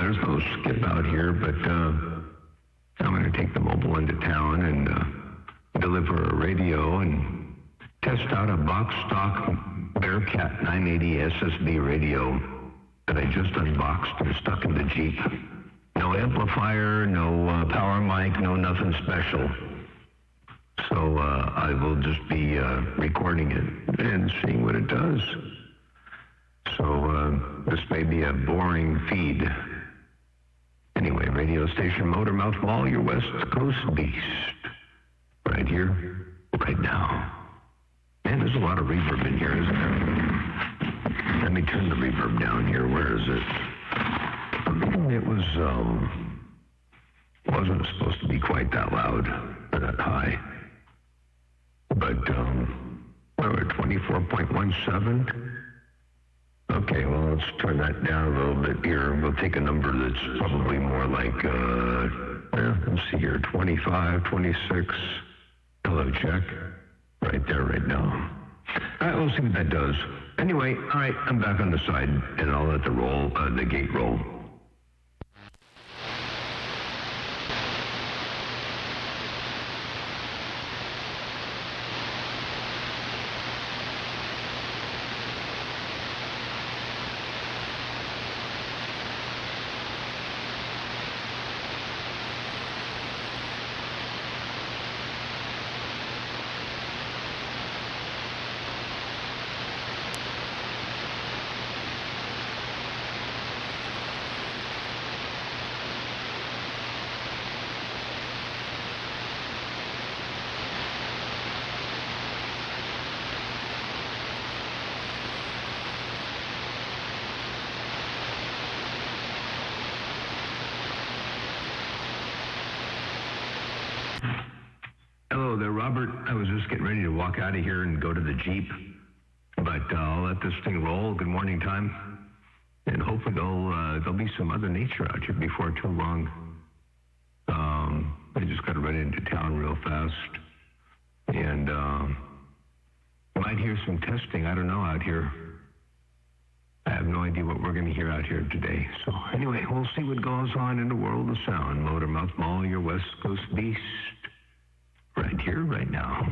there's no skip out here, but I'm going to take the mobile into town and deliver a radio and test out a box stock Bearcat 980 SSB radio that I just unboxed and stuck in the Jeep. No amplifier, no power mic, no nothing special. So I will just be recording it and seeing what it does. So this may be a boring feed. Anyway, radio station Motormouth Mall, your West Coast beast. Right here, right now. Man, there's a lot of reverb in here, isn't there? Let me turn the reverb down here. Where is it? It wasn't supposed to be quite that loud or that high. But, we're at 24.17. Okay, well, let's turn that down a little bit here. We'll take a number that's probably more like, let's see here, 25, 26. Hello, check. Right there, right now. All right, we'll see what that does. Anyway, all right, I'm back on the side, and I'll let the gate roll. Hello there, Robert. I was just getting ready to walk out of here and go to the Jeep, but I'll let this thing roll. Good morning time, and hopefully there'll be some other nature out here before too long. I just got to run into town real fast, and might hear some testing. I don't know out here. I have no idea what we're going to hear out here today. So anyway, we'll see what goes on in the world of sound. Motormouth Mall, your West Coast beast. Right here, right now.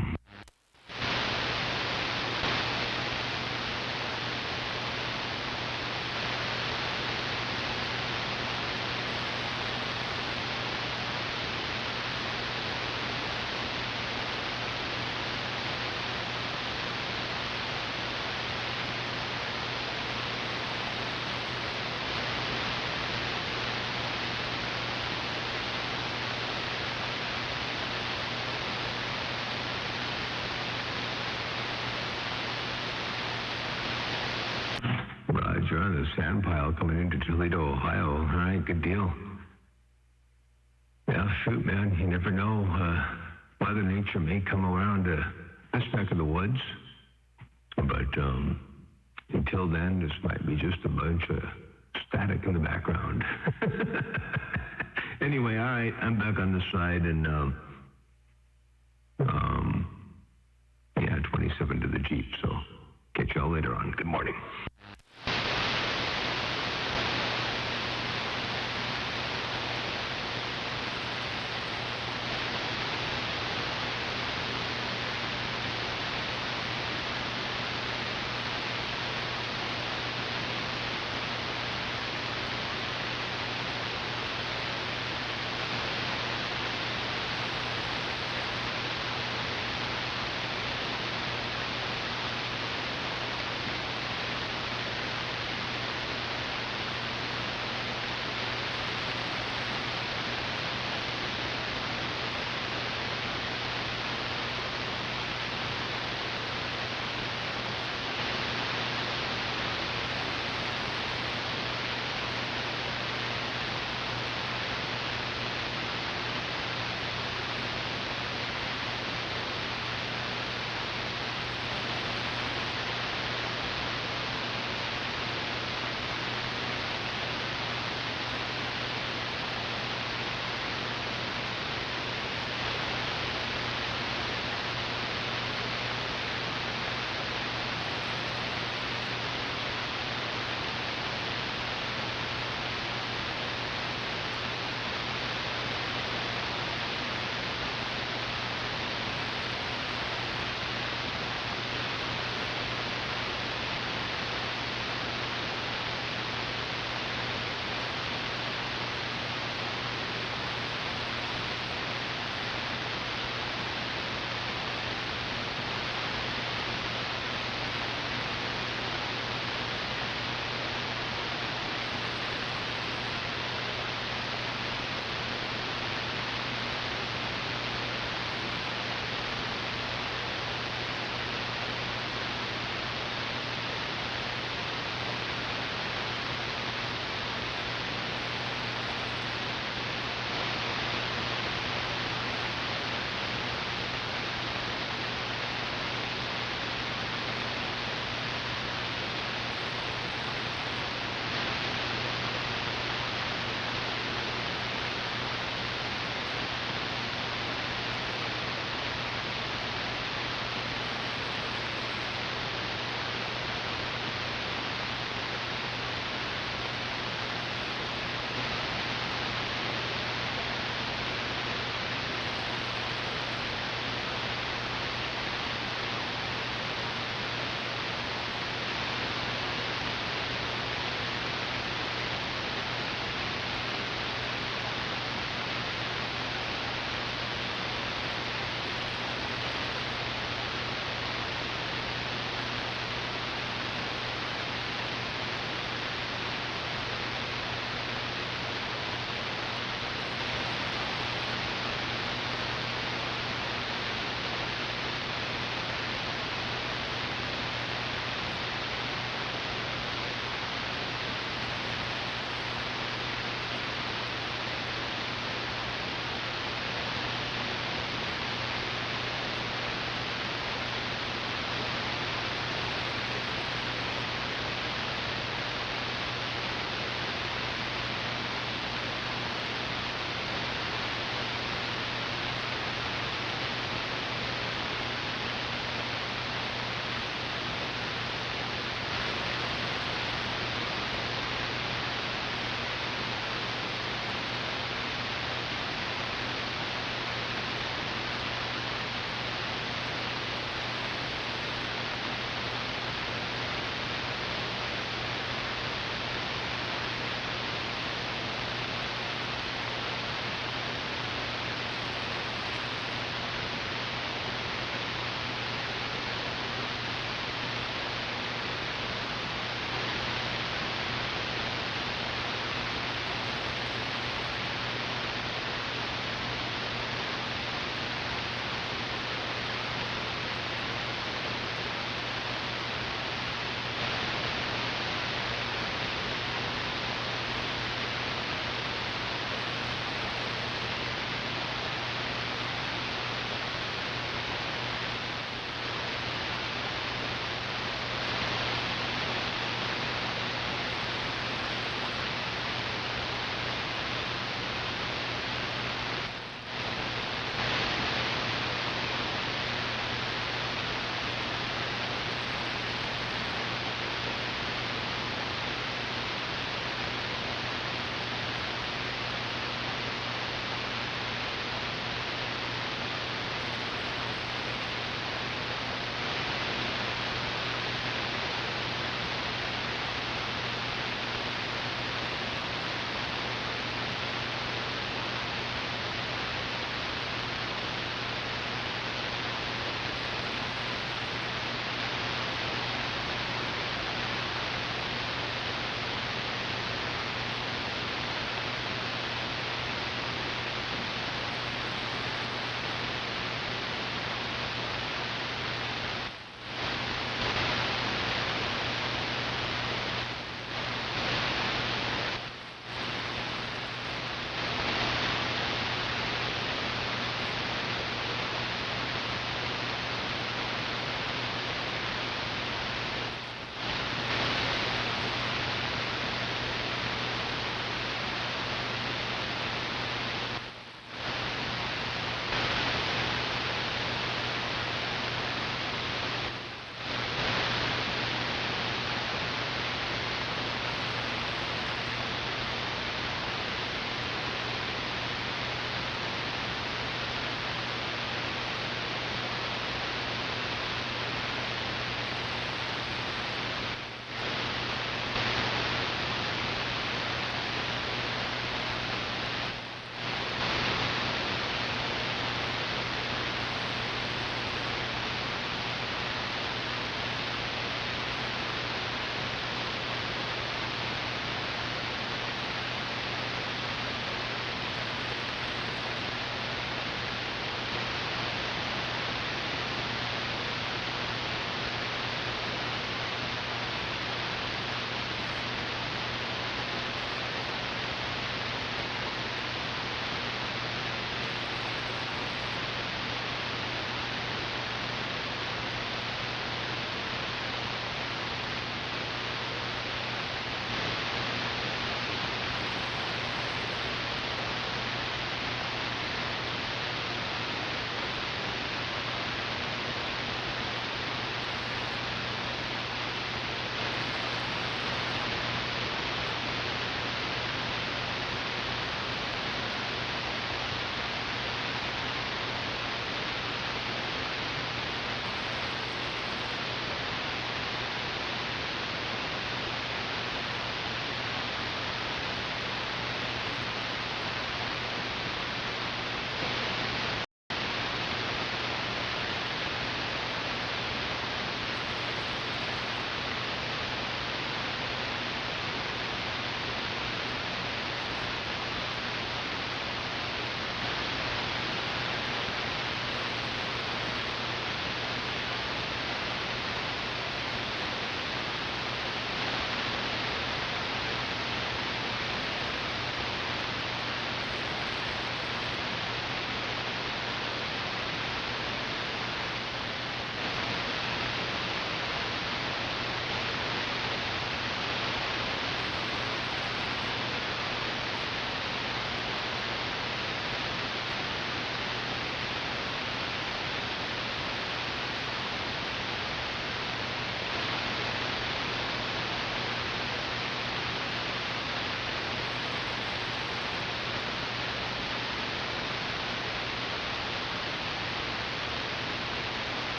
Roger, on the sand pile coming into Toledo, Ohio. All right, good deal. Yeah, shoot, man, you never know. Mother Nature may come around to this neck of the woods. But until then, this might be just a bunch of static in the background. Anyway, all right, I'm back on the side, and yeah, 27 to the Jeep, so catch y'all later on. Good morning.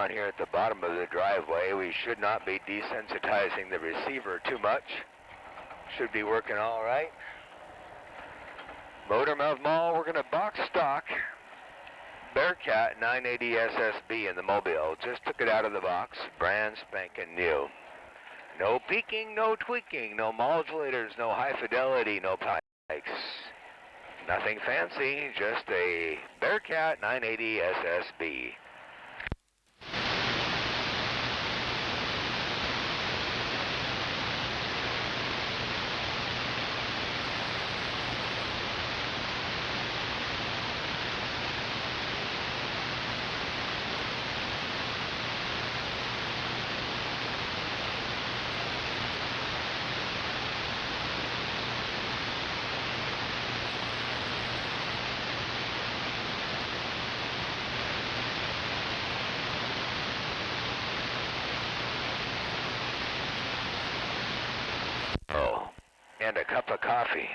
down here at the bottom of the driveway. We should not be desensitizing the receiver too much. Should be working all right. Motor Mouth Mall, we're going to box stock Bearcat 980 SSB in the Mobile. Just took it out of the box, brand spanking new. No peaking, no tweaking, no modulators, no high fidelity, no pikes. Nothing fancy, just a Bearcat 980 SSB. Oh, and a cup of coffee.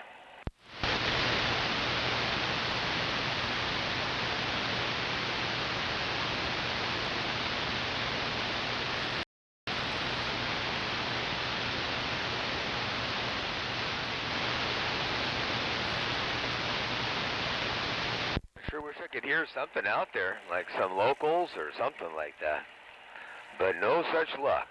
Sure wish I could hear something out there, like some locals or something like that. But no such luck.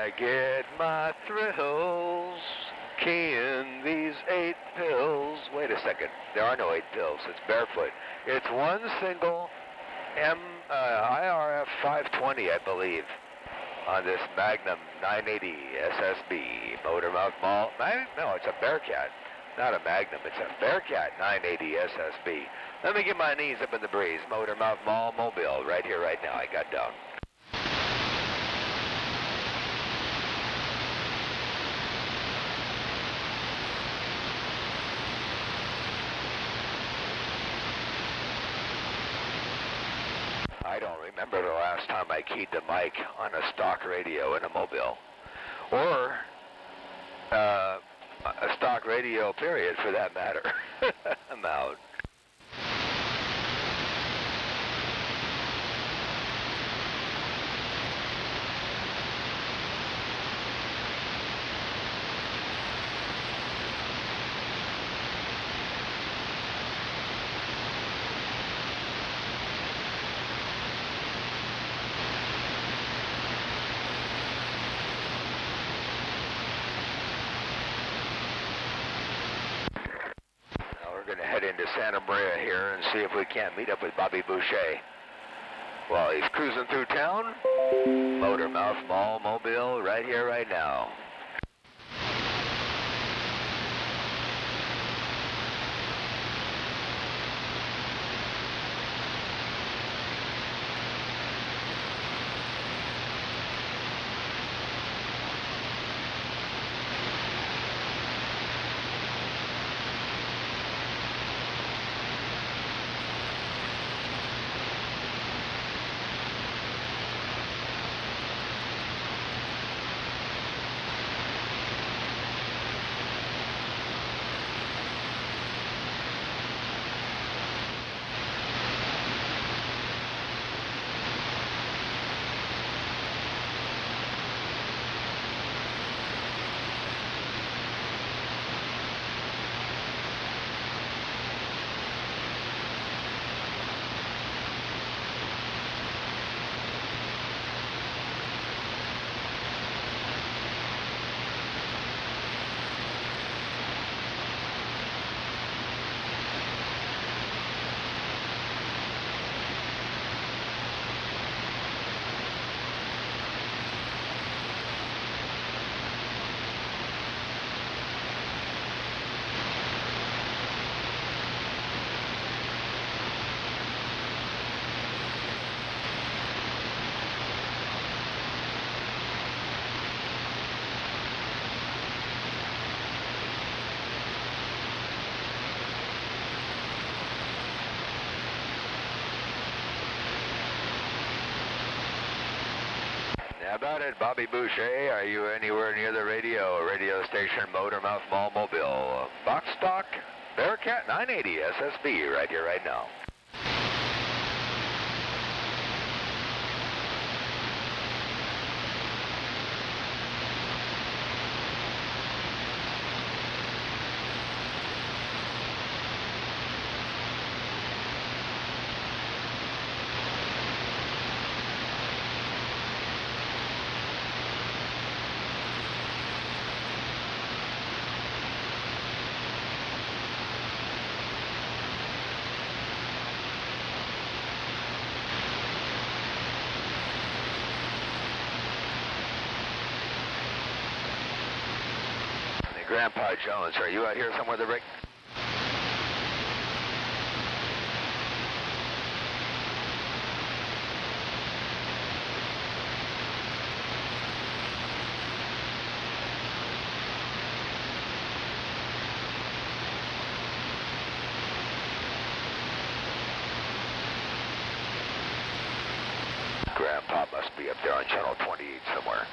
I get my thrills keying these 8 pills. Wait a second, there are no 8 pills, it's barefoot. It's one single IRF 520, I believe, on this Magnum 980 SSB Motor Mouth Mall. No, it's a Bearcat, not a Magnum, it's a Bearcat 980 SSB. Let me get my knees up in the breeze. Motor Mouth Mall, Mobile, right here, right now. I got down. don't remember the last time I keyed the mic on a stock radio in a Mobile. Or a stock radio, period, for that matter. I'm out. We're going to head into Santa Maria here and see if we can't meet up with Bobby Boucher. While he's cruising through town, Motormouth Mall, Mobile, right here, right now. How about it, Bobby Boucher? Are you anywhere near the radio station, Motormouth Mall, Mobile? Box stock, Bearcat 980 SSB, right here, right now. Grandpa Jones, are you out here somewhere, the rig? Grandpa must be up there on channel 28 somewhere.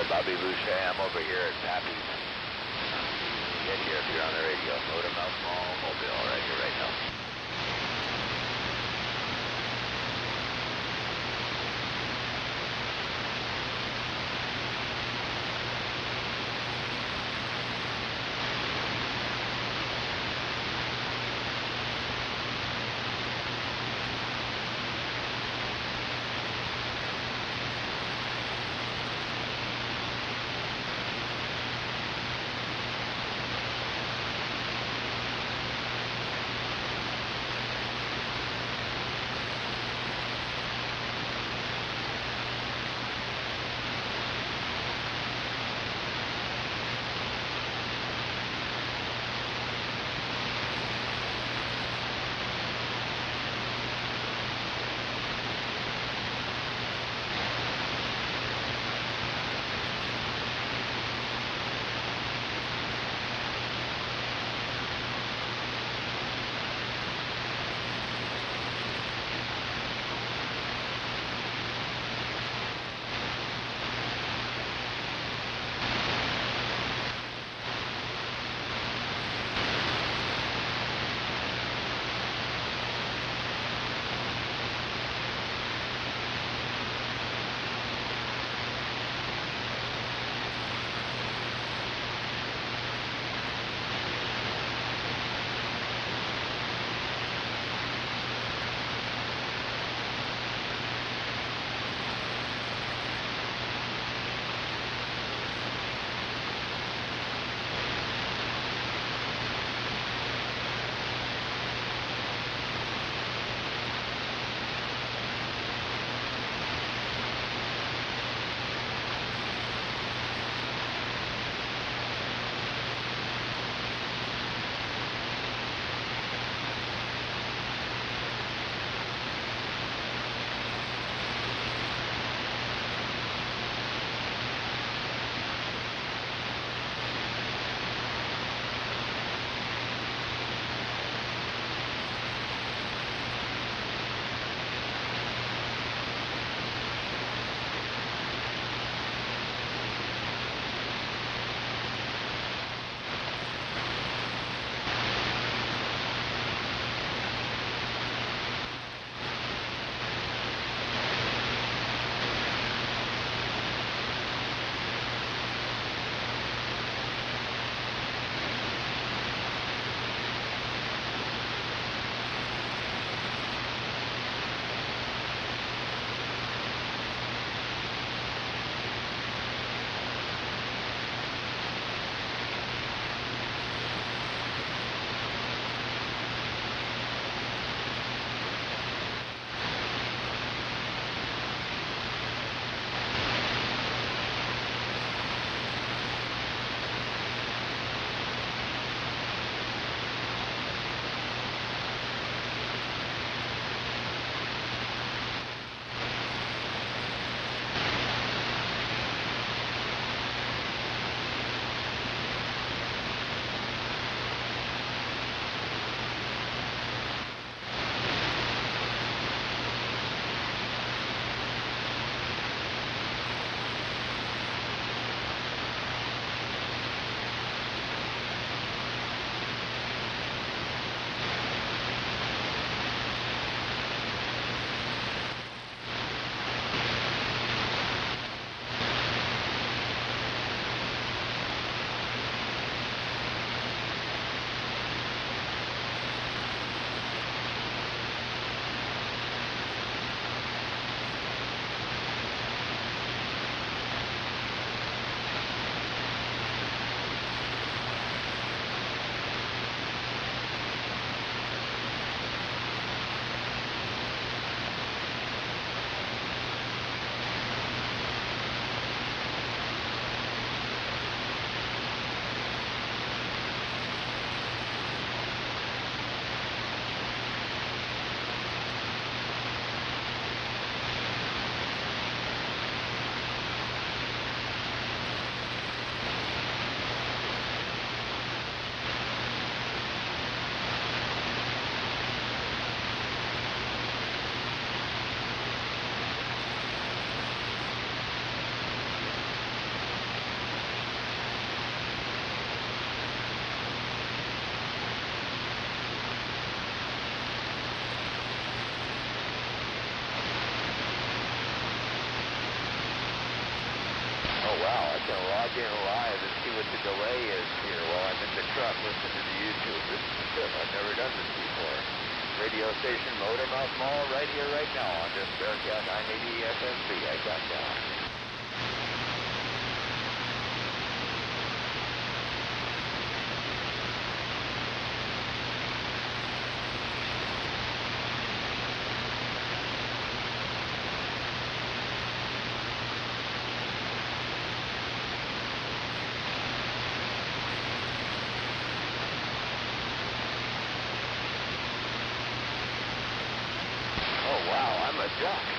Bobby Boucher. I'm over here at Pappy's. Get here if you're on the radio. Motormouth Mall, Mobile, right here, right now. log in live and see what the delay is here while I'm in the truck listening to the YouTube. This is good. I've never done this before. Radio station Motormouth Mall right here, right now on this Bearcat 980 SSB. I got down. Oh wow, I'm a duck.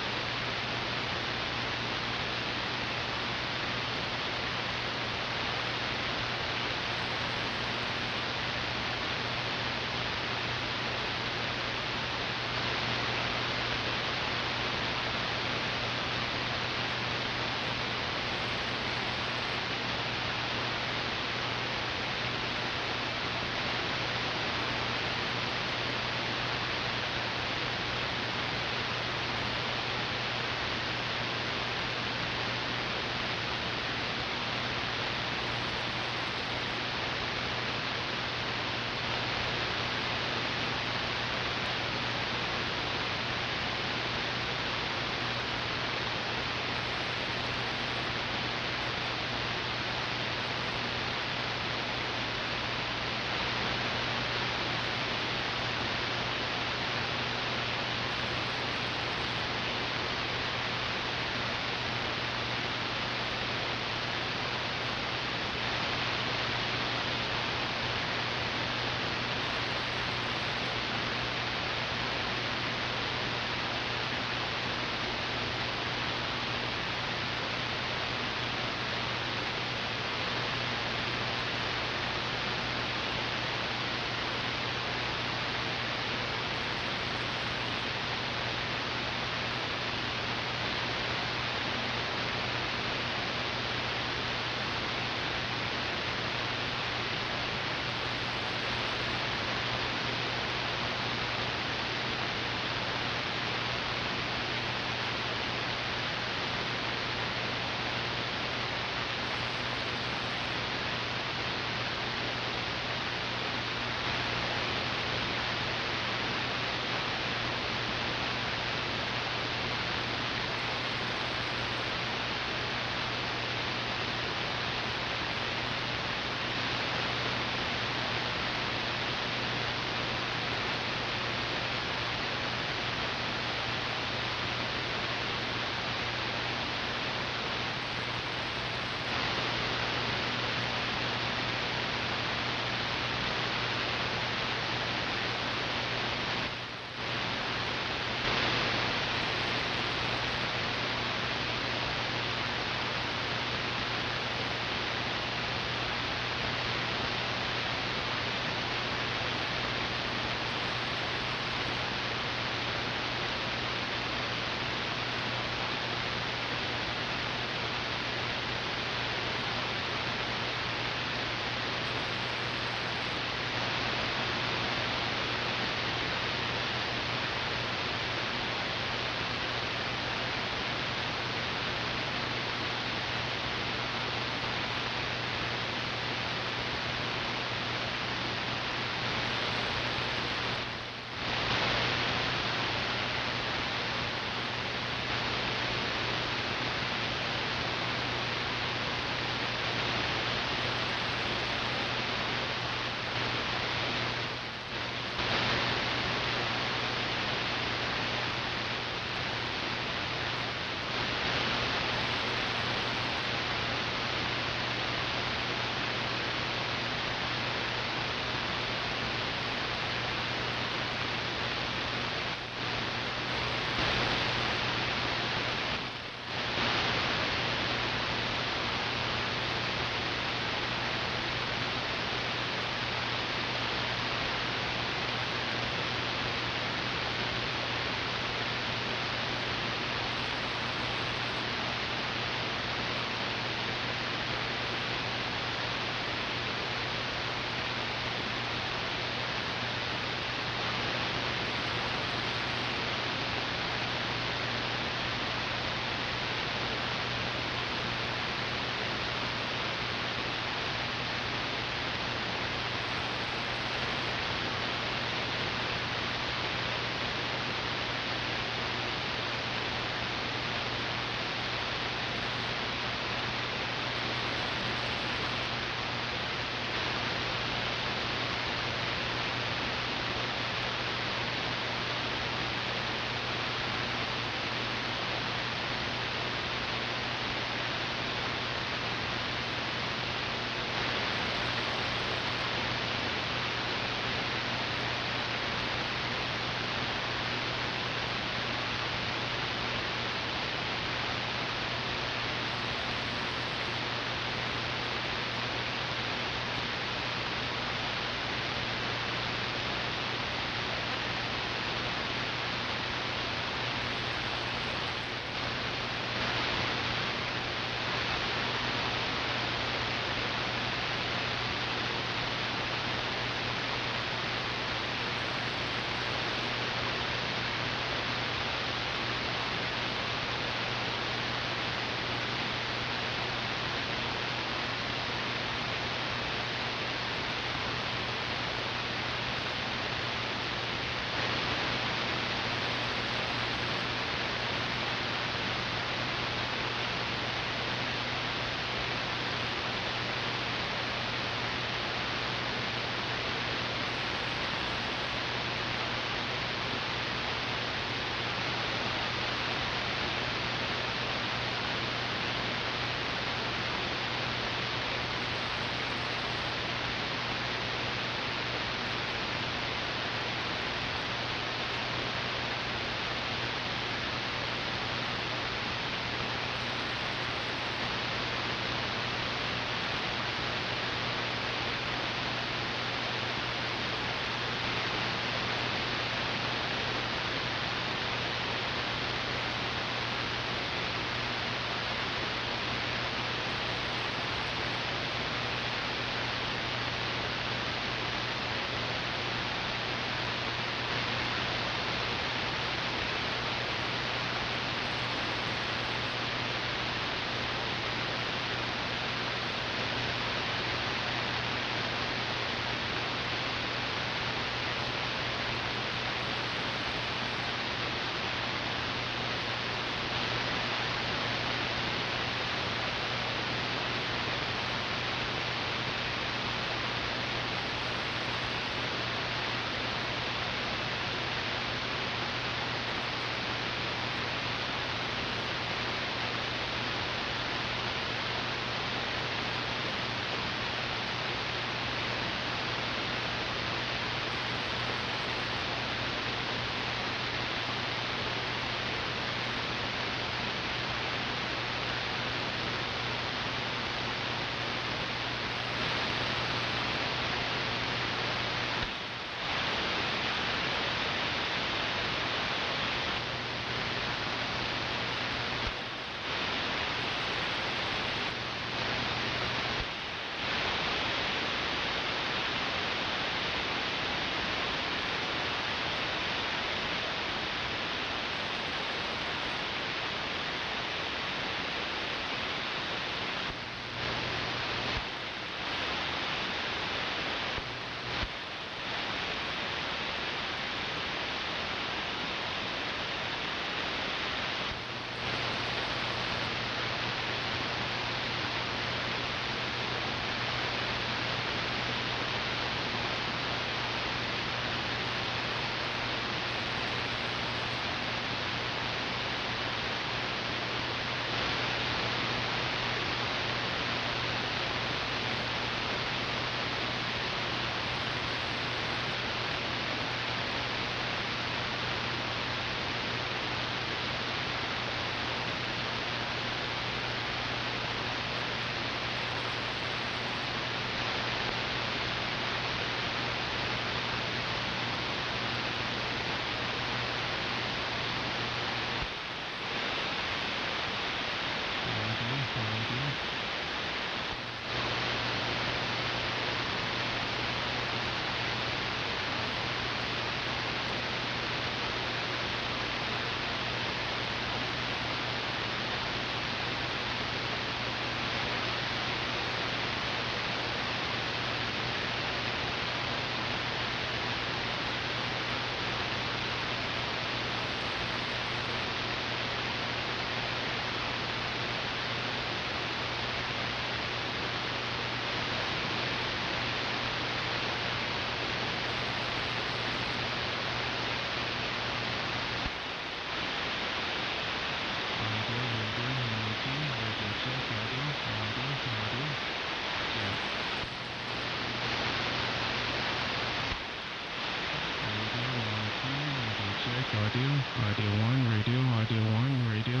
audio, audio 1, radio, audio 1, radio,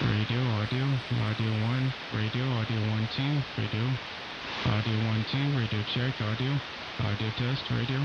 radio, audio, audio 1, radio, audio 1, 2, radio, audio 1, 2, radio check, audio, audio test, radio.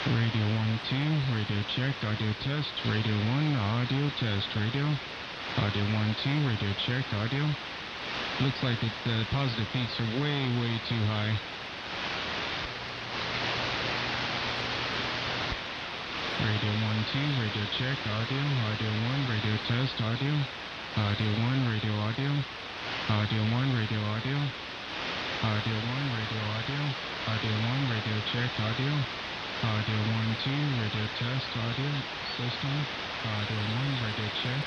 Radio 1, 2, radio check, audio test, radio 1, audio test, radio, audio 1, 2, radio check, audio. Looks like the positive peaks are way too high. Radio 1, 2, radio check, audio, audio 1, radio test, audio, audio 1, radio audio, audio 1, radio audio, audio 1, radio audio, audio 1, radio check, audio, audio 1, 2, radio test, audio, system, audio 1, radio check.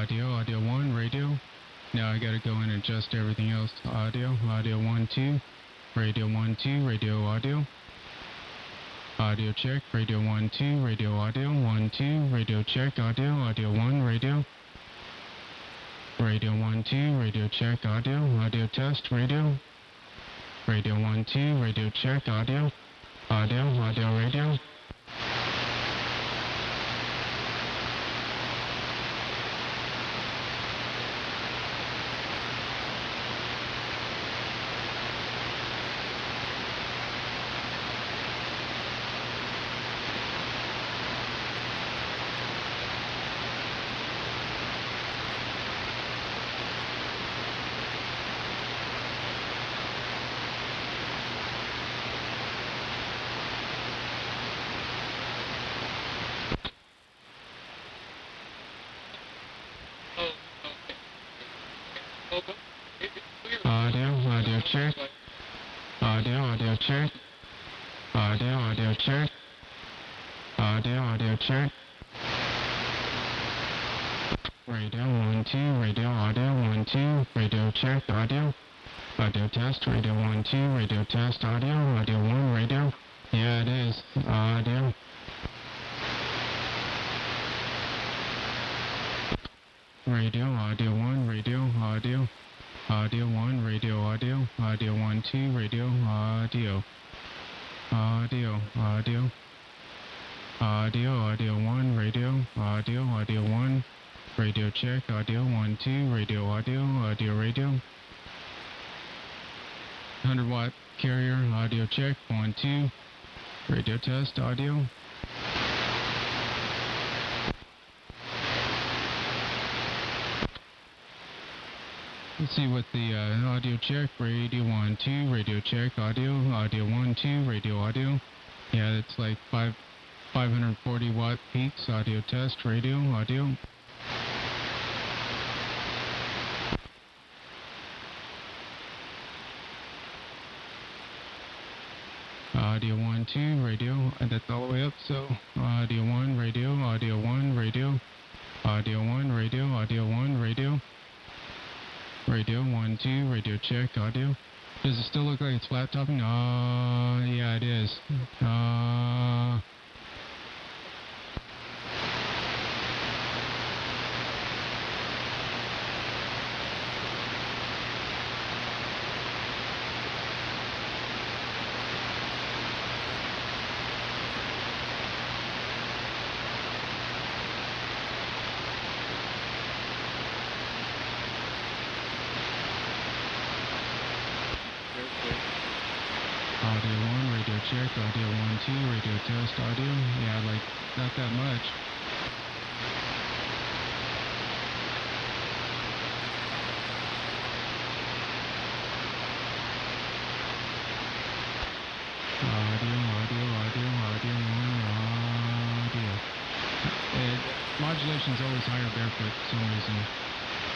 Audio 1, radio. Now I gotta go in and adjust everything else. Audio 1, 2, radio 1, 2, radio audio. Audio check, radio 1, 2, radio audio, 1, 2, radio check, audio 1, radio. Radio 1, 2, radio check, audio test, radio. Radio 1, 2, radio check, audio, radio. Audio check. Audio check. Audio check. Audio check. Radio 1, 2, radio audio 1, 2, radio check, audio test, radio 1, 2, radio test, audio 1, radio. Yeah, it is. Audio. Radio, audio 1, radio, audio 1, radio, audio 1, 2, radio, audio 1, radio, audio 1, radio check, audio 1, 2, radio, radio. 100 watt carrier, audio check, 1, 2, radio test, audio. Let's see what the audio check, radio 1, 2, radio check, audio 1, 2, radio audio. Yeah, it's like 540 watt peaks, audio test, radio, audio. Audio 1, 2, radio, and that's all the way up, so audio 1, radio, audio 1, radio, audio 1, radio, audio 1, radio. Radio 1, 2, radio check, audio. Does it still look like it's flat topping? Yeah, it is. Audio 1, radio check, audio 1, 2, radio test, audio. Yeah, like, not that much. audio, audio, one, audio. Modulation is always higher barefoot for some reason.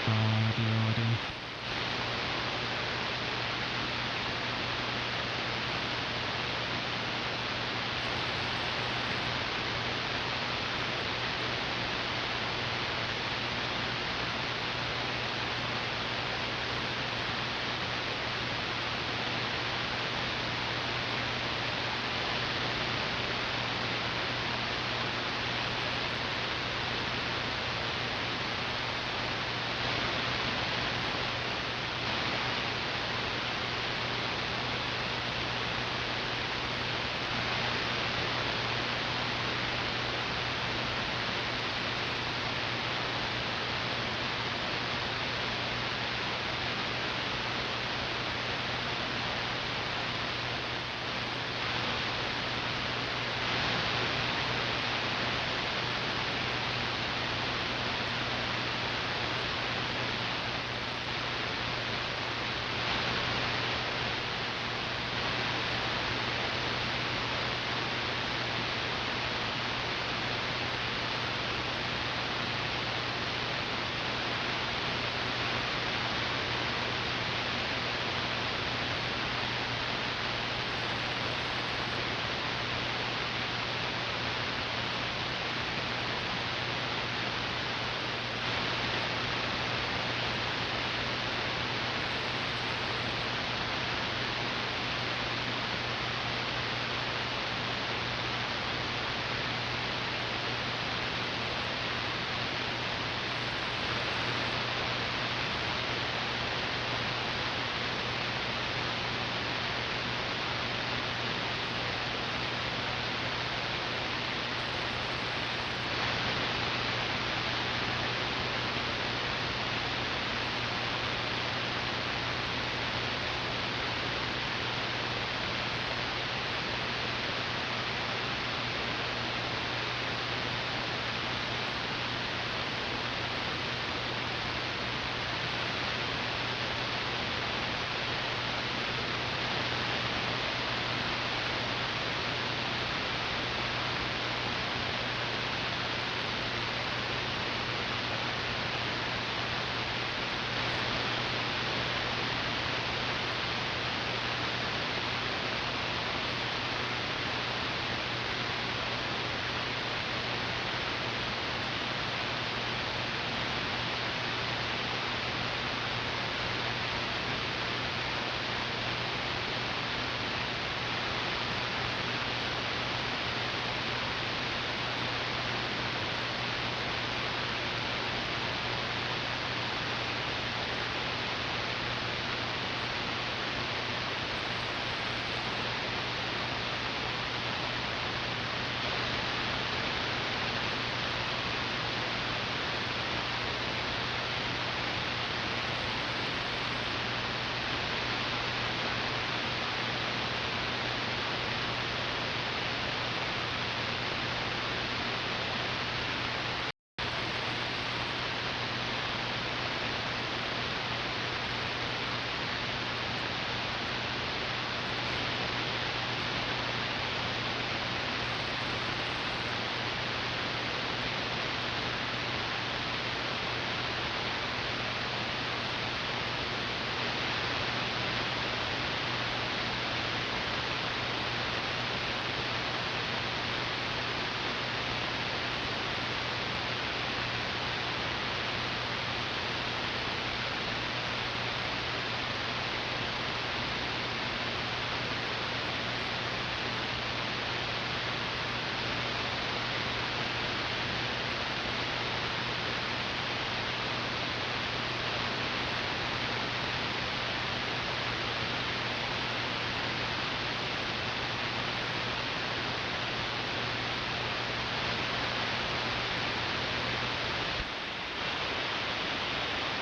Audio, audio.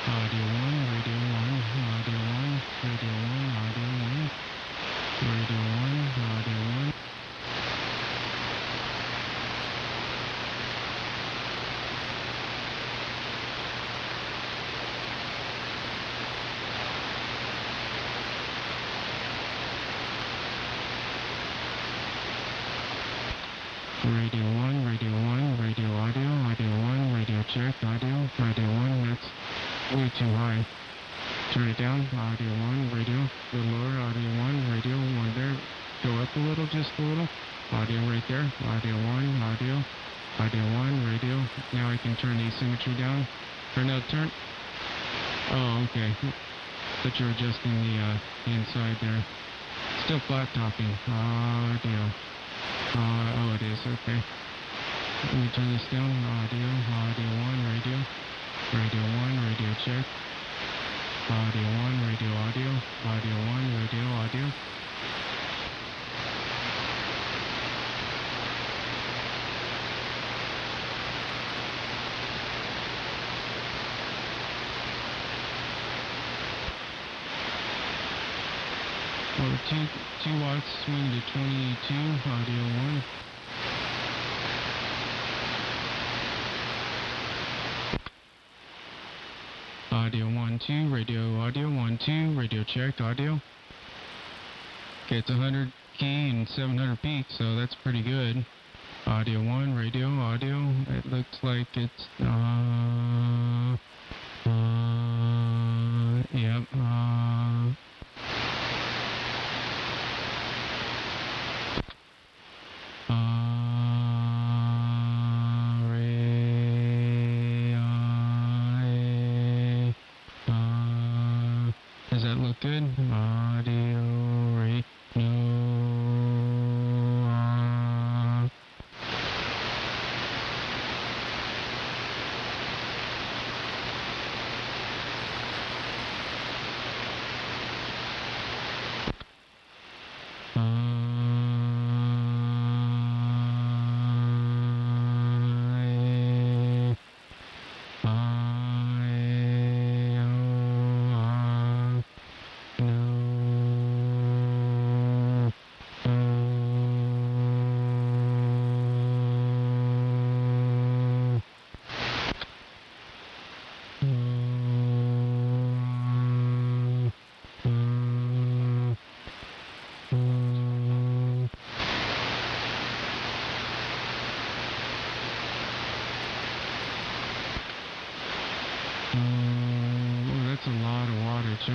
Audio 1, Radio 1, Audio 1, Radio 1, Audio 1, Radio 1, Audio 1. Radio 1, radio audio, audio 1, radio check, audio 1, that's way too high. Turn it down, audio 1, radio, a little lower, audio 1, radio 1 there. Go up a little, just a little. Audio right there, audio 1, audio 1, radio. Now I can turn the asymmetry down. Or no, turn. Oh, okay. But you're adjusting the inside there. Still flat topping. Audio. Oh, it is. Okay. Let me turn this down. Audio 1, radio 1, radio check. Audio 1, radio audio 1, radio audio. Oh, 2 watts swing to 22, audio 1. Audio 1, 2, radio audio 1, 2, radio check, audio. Okay, it's 100 key and 700 peak, so that's pretty good. Audio 1, radio audio. It looks like it's, yep, does that look good? Audio, no, oh, that's a lot of wattage.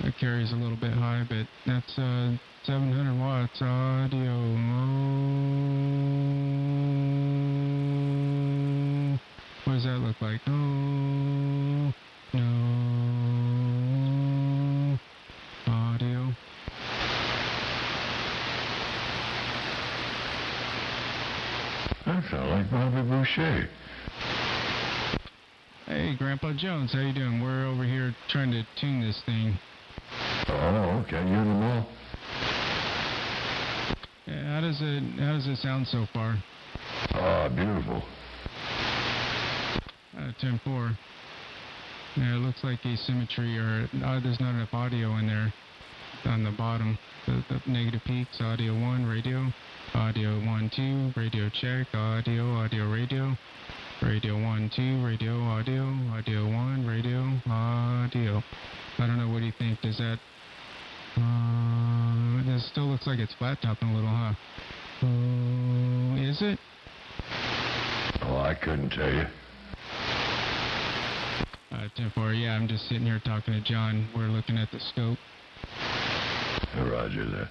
That carries a little bit high, but that's 700 watts audio. What does that look like? No. Audio. That sounds like Bobby Boucher. Hey, Grandpa Jones, how you doing? We're over here trying to tune this thing. Oh, okay. You're in the mall. Yeah, how does it sound so far? Beautiful. 10-4. Yeah, it looks like asymmetry, or there's not enough audio in there on the bottom. The negative peaks, audio 1, radio 1, 2, radio check, audio radio 1, 2, radio audio 1, radio audio. I don't know, what do you think? Does that, it still looks like it's flat topping a little, huh? Is it? Oh, I couldn't tell you. 10-4, yeah, I'm just sitting here talking to John. We're looking at the scope. Roger that.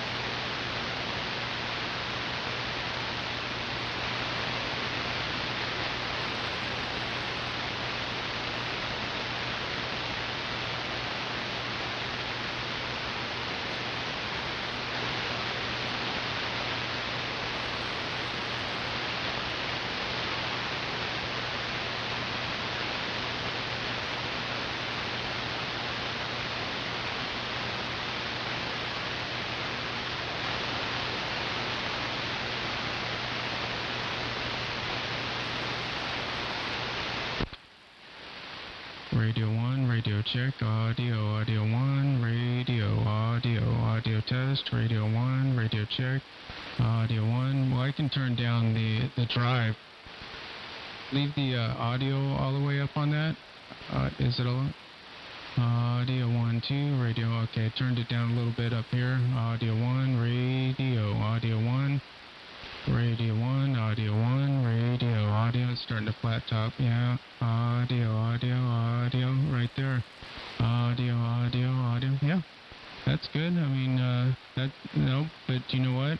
Radio 1, radio check, audio, audio 1, audio test, radio 1, radio check, audio 1. Well, I can turn down the drive. Leave the audio all the way up on that. Is it all? Audio 1, 2, radio. Okay, turned it down a little bit up here. Audio 1, radio, audio 1. Radio 1, audio 1, radio, audio. It's starting to flat top. Yeah. Audio, audio, audio. Right there. Audio, audio, audio. Yeah. That's good. I mean, no, but you know what?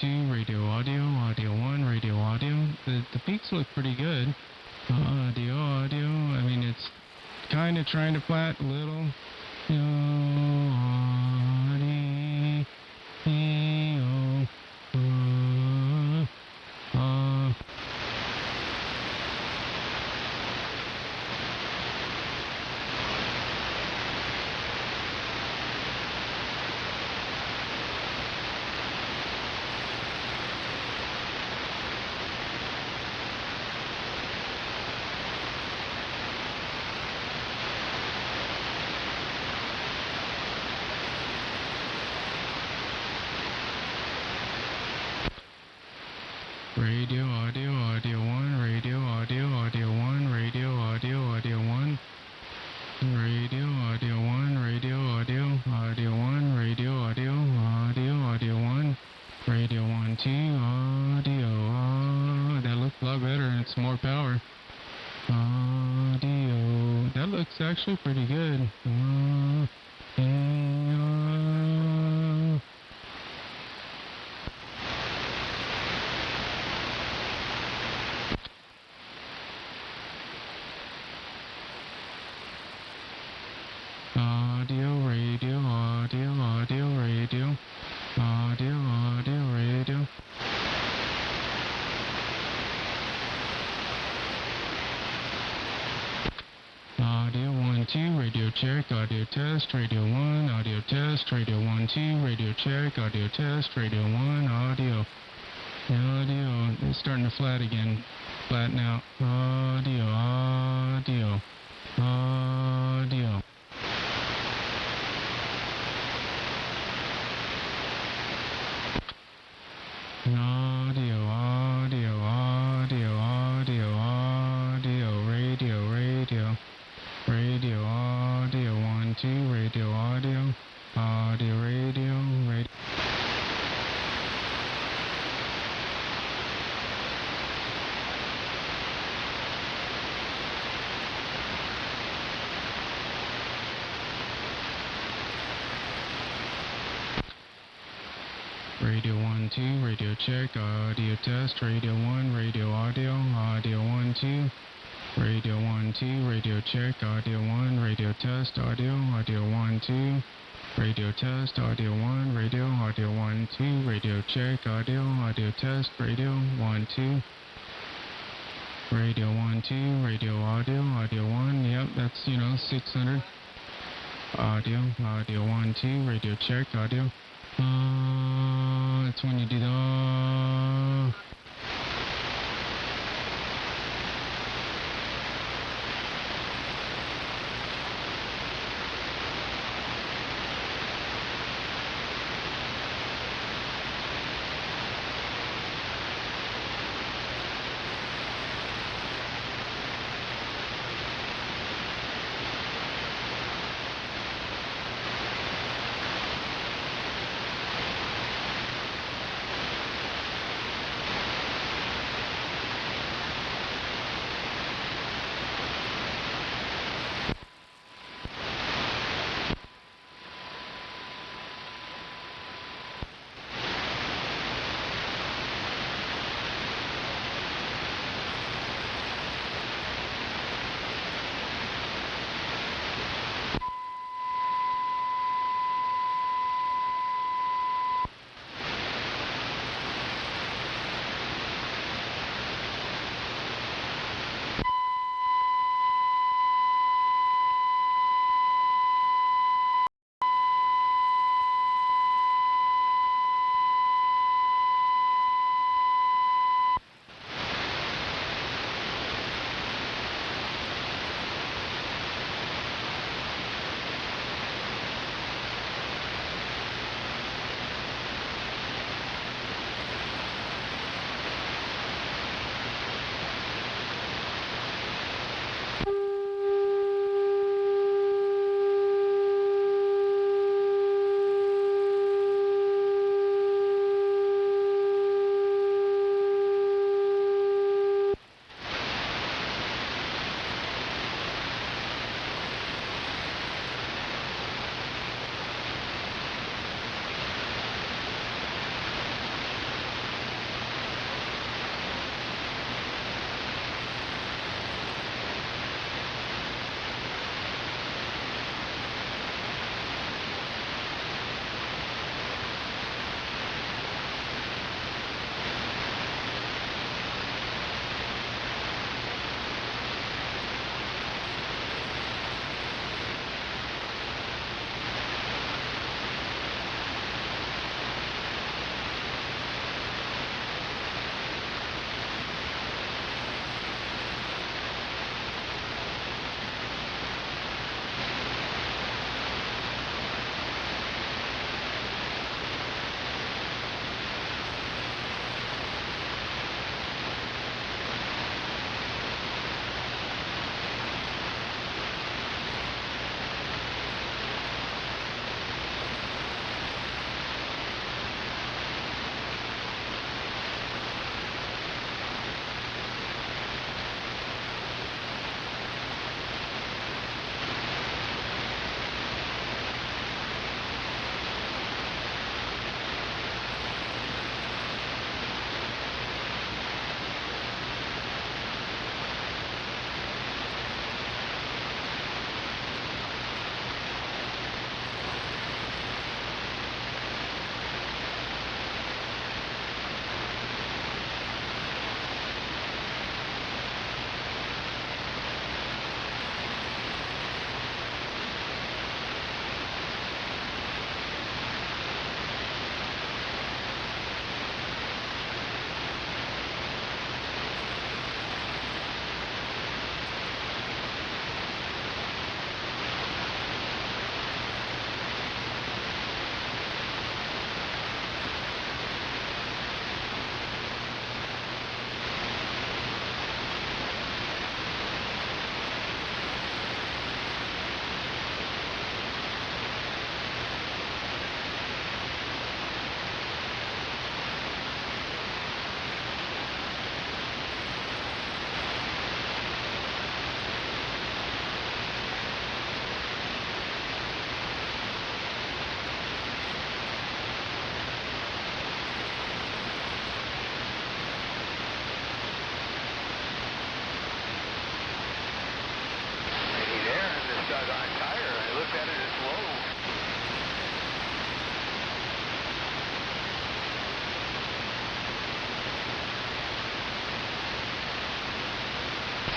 2, radio audio, audio 1, radio audio. The peaks look pretty good. Audio, audio. I mean, it's kind of trying to flat a little. Radio audio, audio 1, radio audio, audio 1, radio audio, audio 1. Radio audio 1, radio audio, audio 1, radio audio, audio, audio 1. Radio 1, 2, audio, that looks a lot better and it's more power. Audio, that looks actually pretty good. Audio, radio, audio, audio, radio, audio, audio, radio. Audio 1, 2, radio check, audio test, radio 1, audio test, radio 1, 2, radio check, audio test, radio 1, audio. Audio, it's starting to flat again. Flatten out. Audio, audio, audio. Audio, audio, audio, audio, audio, radio, radio, radio, audio, 1, 2, radio, audio, audio, radio, radio. Radio 1, 2, radio check, audio test, radio 1, radio audio, audio 1, 2, radio 1, 2, radio check, audio 1, radio test, audio, audio 1, 2, radio test, audio 1, radio, audio 1, 2, radio check, audio, audio test, radio 1, 2, radio 1, 2, radio audio, audio 1, yep, that's, 600, audio, audio 1, 2, radio check, audio. It's when you do the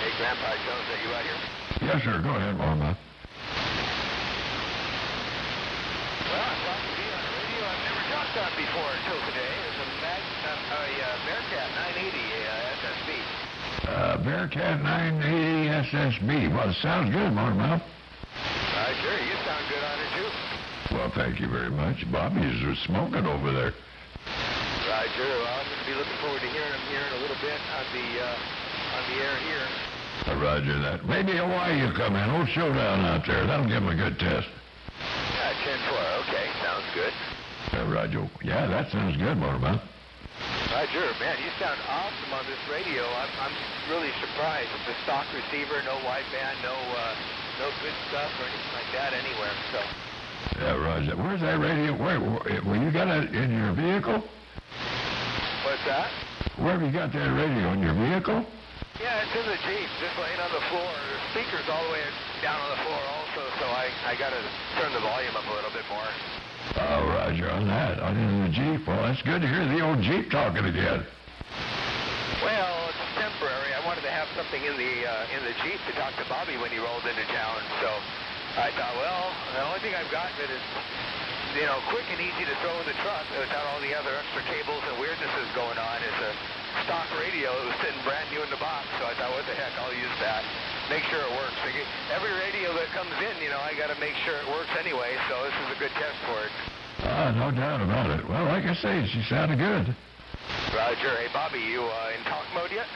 Hey, Grandpa Jones, are you out here? Yes, sir. Go ahead, Warmoth. Well, I'm glad to be on the radio. I've never talked on before until today. It's a Bearcat 980 SSB. Bearcat 980 SSB. Well, it sounds good, Warmoth. Sure, you sound good on it, too. Well, thank you very much. Bobby's smoking over there. Roger. Well, I'm going to be looking forward to hearing him here in a little bit on the air here. Roger that. Maybe Hawaii will come in. Old Showdown out there. That'll give him a good test. 10-4. Okay, sounds good. Roger. Yeah, that sounds good, Warmoth. Roger, man, you sound awesome on this radio. I'm really surprised. It's a stock receiver, no wideband, no good stuff or anything like that anywhere. So. Yeah, Roger. Where's that radio? Where you got it in your vehicle? What's that? Where have you got that radio in your vehicle? Yeah, it's in the Jeep, just laying on the floor. The speaker's all the way down on the floor also, so I got to turn the volume up a little bit more. Oh, Roger, on that. On in the Jeep. Well, that's good to hear the old Jeep talking again. Well, it's temporary. I wanted to have something in the Jeep to talk to Bobby when he rolled into town, so I thought, well, the only thing I've got that is, quick and easy to throw in the truck without all the other extra cables and weirdnesses going on is a stock radio that was sitting brand new in the box, so I thought, what the heck, I'll use that. Make sure it works. Every radio that comes in, I got to make sure it works anyway, so this is a good test for it. No doubt about it. Well, like I say, she sounded good. Roger. Hey, Bobby, you in talk mode yet?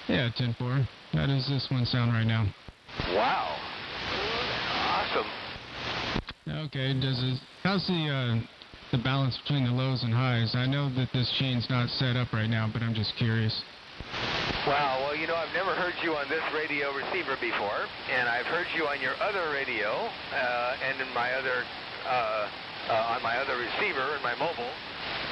Yeah, 10-4. How does this one sound right now? Wow. Awesome. Okay, how's the balance between the lows and highs? I know that this chain's not set up right now, but I'm just curious. Wow, well, I've never heard you on this radio receiver before, and I've heard you on your other radio, and in my other, on my other receiver in my mobile,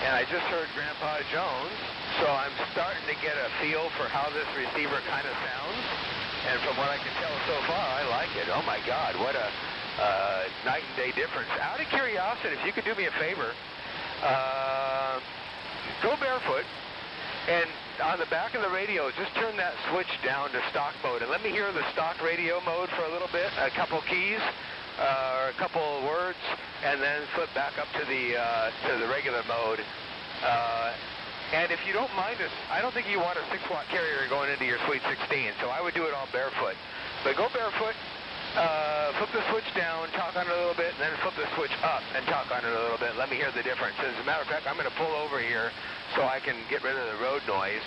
and I just heard Grandpa Jones, so I'm starting to get a feel for how this receiver kind of sounds, and from what I can tell so far, I like it. Oh my God, what a night and day difference. Out of curiosity, if you could do me a favor, go barefoot, and on the back of the radio, just turn that switch down to stock mode, and let me hear the stock radio mode for a little bit, a couple keys, or a couple words, and then flip back up to the regular mode. And if you don't mind us, I don't think you want a 6-watt carrier going into your Sweet 16, so I would do it all barefoot. But go barefoot, flip the switch down, talk on it a little bit, and then flip the switch up and talk on it a little bit. Let me hear the difference. As a matter of fact, I'm going to pull over here so I can get rid of the road noise.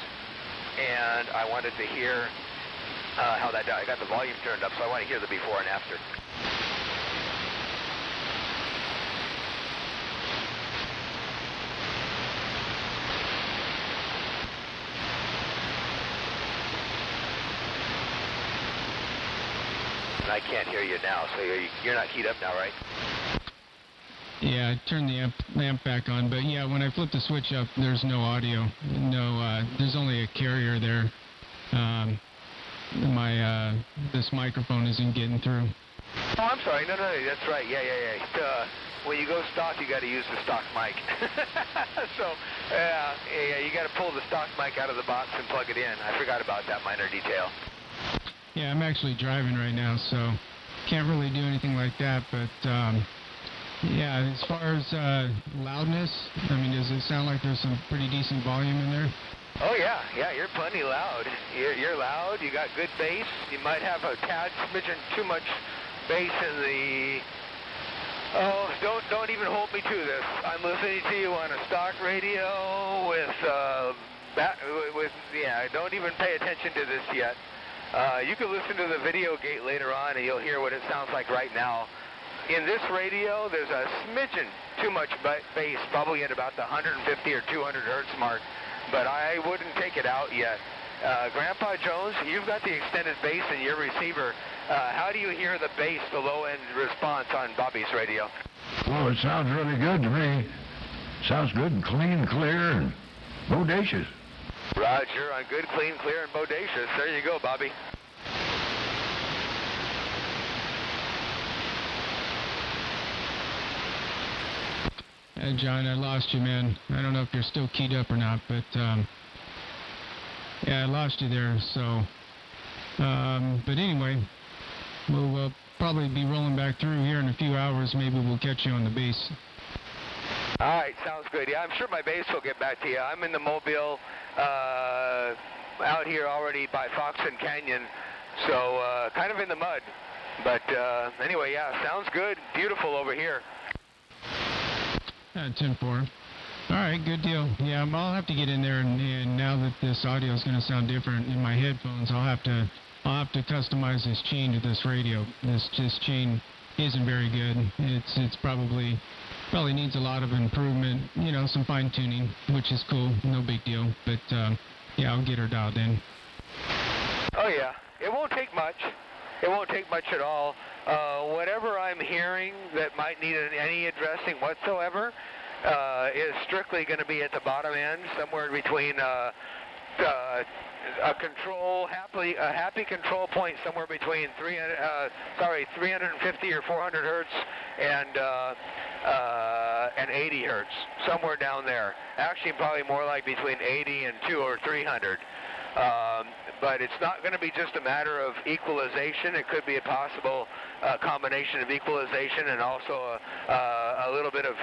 And I wanted to hear how that I got the volume turned up, so I want to hear the before and after. I can't hear you now, so you're not keyed up now, right? Yeah, I turned the amp back on, but yeah, when I flip the switch up, there's no audio. No, there's only a carrier there. This microphone isn't getting through. Oh, I'm sorry. No, that's right. Yeah. When you go stock, you got to use the stock mic. So, yeah, you got to pull the stock mic out of the box and plug it in. I forgot about that minor detail. Yeah, I'm actually driving right now, so can't really do anything like that, but yeah, as far as loudness, I mean, does it sound like there's some pretty decent volume in there? Oh, yeah, you're plenty loud. You're loud, you got good bass. You might have a tad smidgen too much bass in the... Oh, don't even hold me to this. I'm listening to you on a stock radio don't even pay attention to this yet. You can listen to the video gate later on and you'll hear what it sounds like right now. In this radio, there's a smidgen too much bass, probably at about the 150 or 200 hertz mark, but I wouldn't take it out yet. Grandpa Jones, you've got the extended bass in your receiver. How do you hear the bass, the low-end response on Bobby's radio? Well, it sounds really good to me. Sounds good and clean, clear, and bodacious. Roger, on good, clean, clear, and bodacious. There you go, Bobby. Hey, John, I lost you, man. I don't know if you're still keyed up or not, but Yeah, I lost you there. So, but anyway, we'll probably be rolling back through here in a few hours. Maybe we'll catch you on the base. All right, sounds good. Yeah, I'm sure my base will get back to you. I'm in the Mobile, out here already by Foxen Canyon, so kind of in the mud. But anyway, yeah, sounds good. Beautiful over here. 10-4. All right, good deal. Yeah, I'll have to get in there, and now that this audio is going to sound different in my headphones, I'll have to customize this chain to this radio. This chain isn't very good. It's probably needs a lot of improvement. You know, some fine tuning, which is cool. No big deal. But yeah, I'll get her dialed in. Oh yeah, it won't take much. It won't take much at all. Whatever I'm hearing that might need any addressing whatsoever is strictly going to be at the bottom end, somewhere between a happy control point somewhere between 350 or 400 hertz and 80 hertz, somewhere down there. Actually, probably more like between 80 and 200 or 300. But it's not going to be just a matter of equalization. It could be a possible combination of equalization and also a little bit of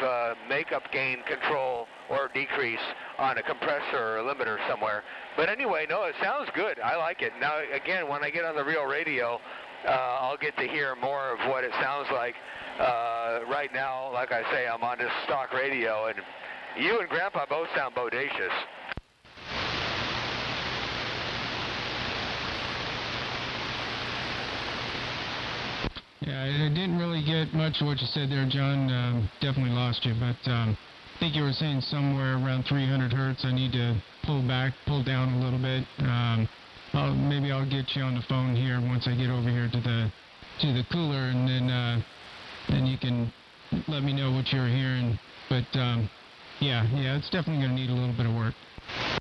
makeup gain control or decrease on a compressor or a limiter somewhere. But anyway, no, it sounds good. I like it. Now, again, when I get on the real radio, I'll get to hear more of what it sounds like. Right now, like I say, I'm on this stock radio, and you and Grandpa both sound bodacious. Yeah, I didn't really get much of what you said there, John. Definitely lost you, but I think you were saying somewhere around 300 hertz. I need to pull down a little bit. Maybe I'll get you on the phone here once I get over here to the cooler, and then you can let me know what you're hearing. But yeah, it's definitely going to need a little bit of work.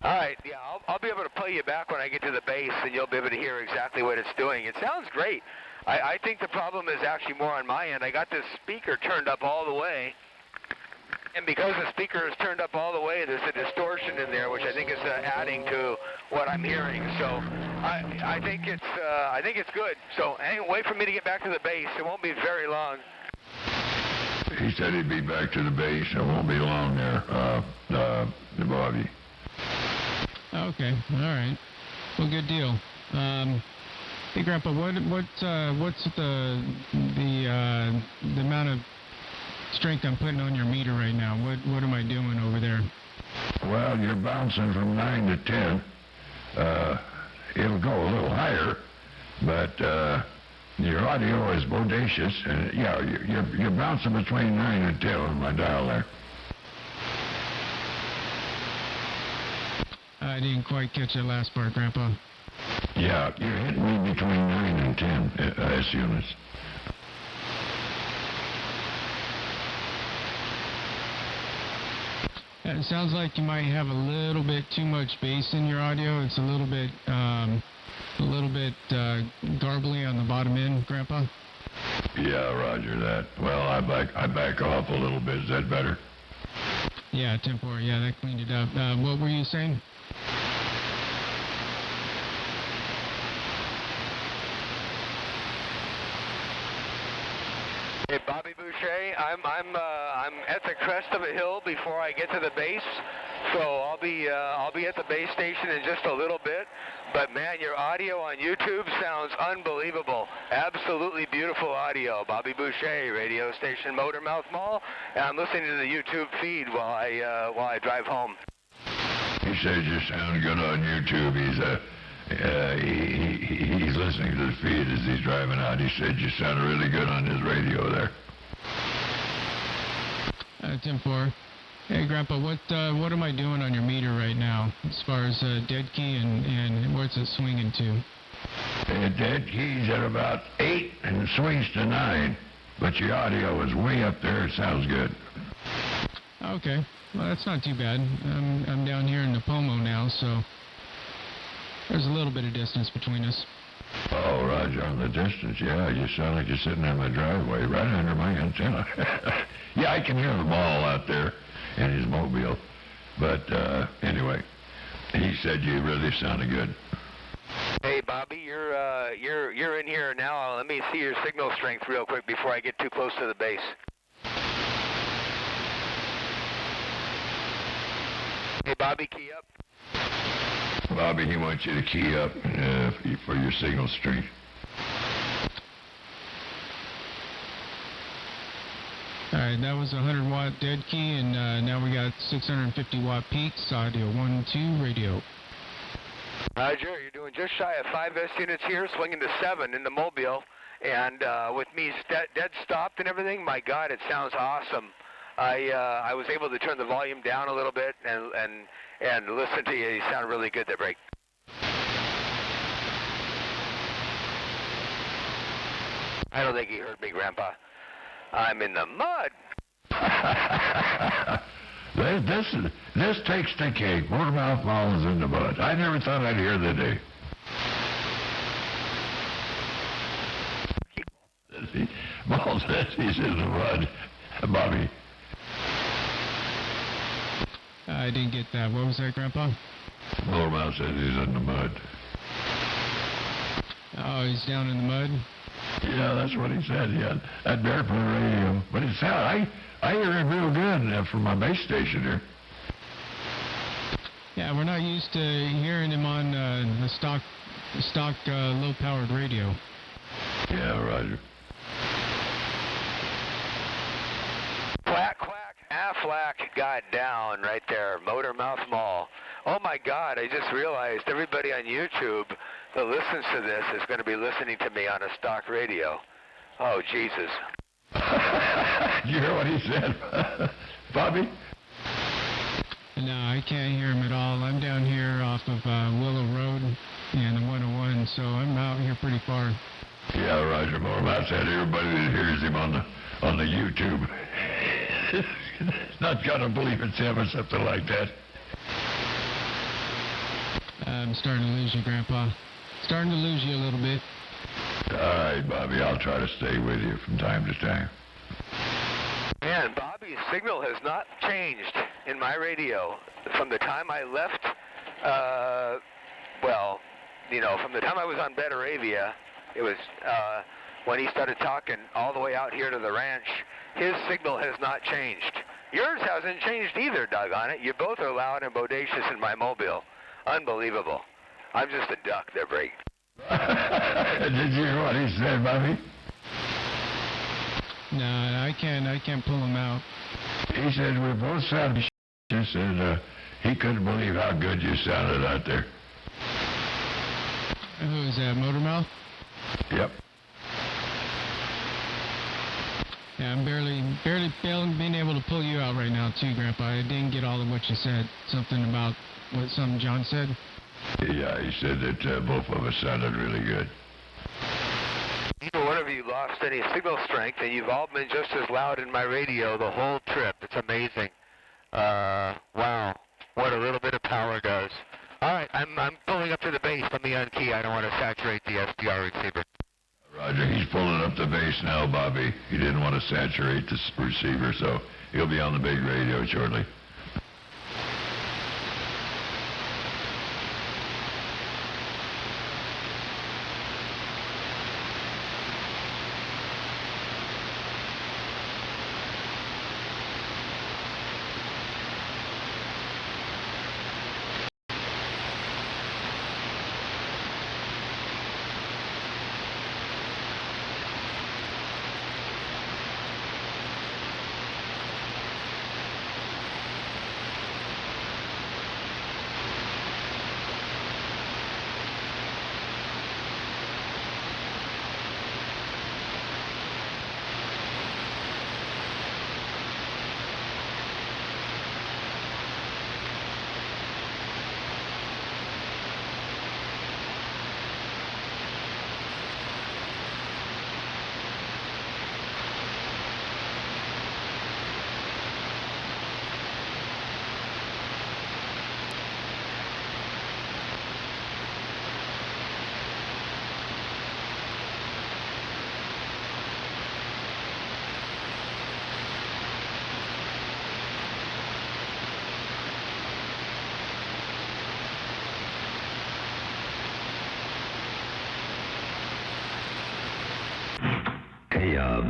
All right, yeah, I'll be able to play you back when I get to the base, and you'll be able to hear exactly what it's doing. It sounds great. I think the problem is actually more on my end. I got this speaker turned up all the way, and because the speaker is turned up all the way, there's a distortion in there, which I think is adding to what I'm hearing. So I think it's good. So anyway, wait for me to get back to the base. It won't be very long. He said he'd be back to the base. It won't be long there, Bobby. Okay, all right. Well, good deal. Hey, Grandpa, what's the amount of strength I'm putting on your meter right now? What am I doing over there? Well, you're bouncing from 9 to 10. It'll go a little higher, but your audio is bodacious, and yeah, you're bouncing between 9 and 10 on my dial there. I didn't quite catch that last part, Grandpa. Yeah, you're hitting me between 9 and 10 S units. It sounds like you might have a little bit too much bass in your audio. It's a little bit garbly on the bottom end, Grandpa. Yeah, roger that. Well, I back off a little bit. Is that better? Yeah, 10-4. Yeah, that cleaned it up. What were you saying? Hey, Bobby Boucher, I'm at the crest of a hill before I get to the base, so I'll be at the base station in just a little bit. But man, your audio on YouTube sounds unbelievable. Absolutely beautiful audio. Bobby Boucher, radio station Motormouth Mall, and I'm listening to the YouTube feed while I drive home. He says you sound good on YouTube. He's listening to the feed as he's driving out. He said you sound really good on his radio there. 10-4. Hey, Grandpa, what am I doing on your meter right now as far as dead key and what's it swinging to? Dead key's at about 8 and swings to 9, but your audio is way up there. It sounds good. Okay, well that's not too bad. I'm down here in Napomo now, so there's a little bit of distance between us. Oh, Roger, on the distance, yeah, you sound like you're sitting in my driveway, right under my antenna. Yeah, I can hear them all out there in his mobile. But anyway, he said you really sounded good. Hey, Bobby, you're in here now. Let me see your signal strength real quick before I get too close to the base. Hey, Bobby, key up. Bobby, he wants you to key up for your signal strength. All right, that was a 100-watt dead key, and now we got 650-watt peaks, audio 1, 2, radio. Roger, you're doing just shy of 5S units here, swinging to 7 in the Mobile, and with me dead stopped and everything, my God, it sounds awesome. I was able to turn the volume down a little bit and listen to you. You sound really good there, Break. I don't think he heard me, Grandpa. I'm in the mud. This takes the cake. Motormouth Mall is in the mud. I never thought I'd hear the day. Ball says he's in the mud. Bobby. I didn't get that. What was that, Grandpa? Motormouth says he's in the mud. Oh, he's down in the mud? Yeah, that's what he said. Yeah, that barefoot radio. But it sounds, I hear him real good from my base station here. Yeah, we're not used to hearing him on the stock low-powered radio. Yeah, Roger. Quack, quack, Aflac got down right there, Motormouth Mall. Oh my God, I just realized everybody on YouTube that listens to this is going to be listening to me on a stock radio. Oh, Jesus. Did you hear what he said, Bobby? No, I can't hear him at all. I'm down here off of Willow Road and the 101, so I'm out here pretty far. Yeah, Roger. Motormouth said everybody that hears him on the YouTube is not gonna believe it's him or something like that. I'm starting to lose you, Grandpa. Starting to lose you a little bit. All right, Bobby. I'll try to stay with you from time to time. Man, Bobby's signal has not changed in my radio from the time I left, from the time I was on Betaravia, it was when he started talking all the way out here to the ranch, his signal has not changed. Yours hasn't changed either, doggone it. You both are loud and bodacious in my Mobile. Unbelievable. I'm just a duck there, Break. Did you hear what he said, Bobby? No, I can't pull him out. He said we both sounded and he couldn't believe how good you sounded out there. Who is that, Motormouth? Yep. Yeah, I'm barely being able to pull you out right now, too, Grandpa. I didn't get all of what you said. Something John said? Yeah, he said that both of us sounded really good. Neither one of you lost any signal strength, and you've all been just as loud in my radio the whole trip. It's amazing. Wow. What a little bit of power does. All right, I'm pulling up to the base. Let me unkey. I don't want to saturate the SDR receiver. Roger, he's pulling up the base now, Bobby. He didn't want to saturate the receiver, so he'll be on the big radio shortly.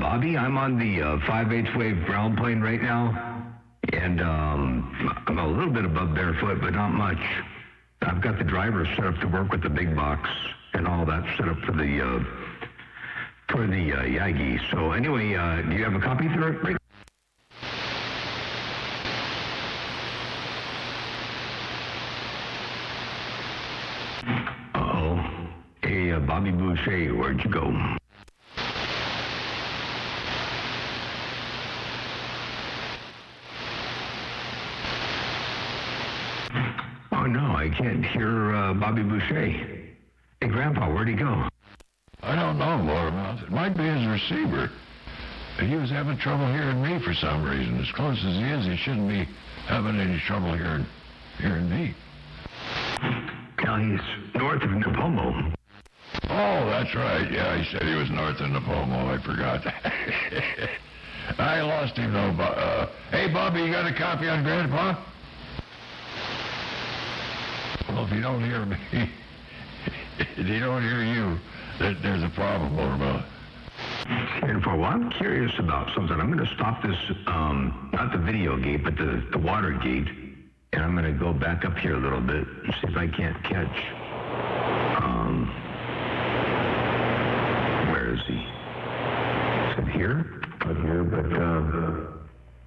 Bobby, I'm on the 5/8 wave ground plane right now, and I'm a little bit above barefoot, but not much. I've got the driver set up to work with the big box and all that set up for the Yagi. So anyway, do you have a copy for it, Rick? Uh-oh. Hey, Bobby Boucher, where'd you go? Oh, no, I can't hear Bobby Boucher. Hey, Grandpa, where'd he go? I don't know, Motormouth. It might be his receiver. He was having trouble hearing me for some reason. As close as he is, he shouldn't be having any trouble hearing me. Now he's north of Napomo. Oh, that's right. Yeah, he said he was north of Napomo. I forgot. I lost him, though. Hey, Bobby, you got a copy on Grandpa? Well, if you don't hear me, if he don't hear you, there's a problem, Motormouth. And for what? I'm curious about something. I'm going to stop this, not the video gate, but the water gate. And I'm going to go back up here a little bit and see if I can't catch. Where is he? Is it here? Not here, but,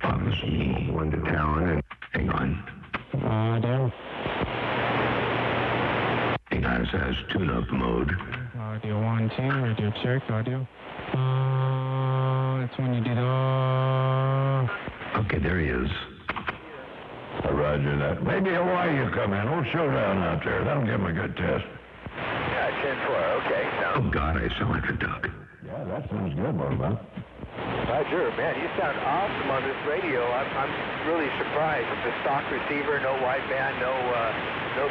obviously, one to town. And hang on. Audio. Hang on, it says tune-up mode. Audio 1, 2, radio check, audio. That's when you did, Okay, there he is. Roger that. Maybe Hawaii you come in. Old showdown out there. That'll give him a good test. Yeah, 10-4. Okay, Oh, sounds God, I sound like a duck. Yeah, that sounds good, Motormouth. Roger. Man, you sound awesome on this radio. I'm really surprised. It's a stock receiver, no wideband, no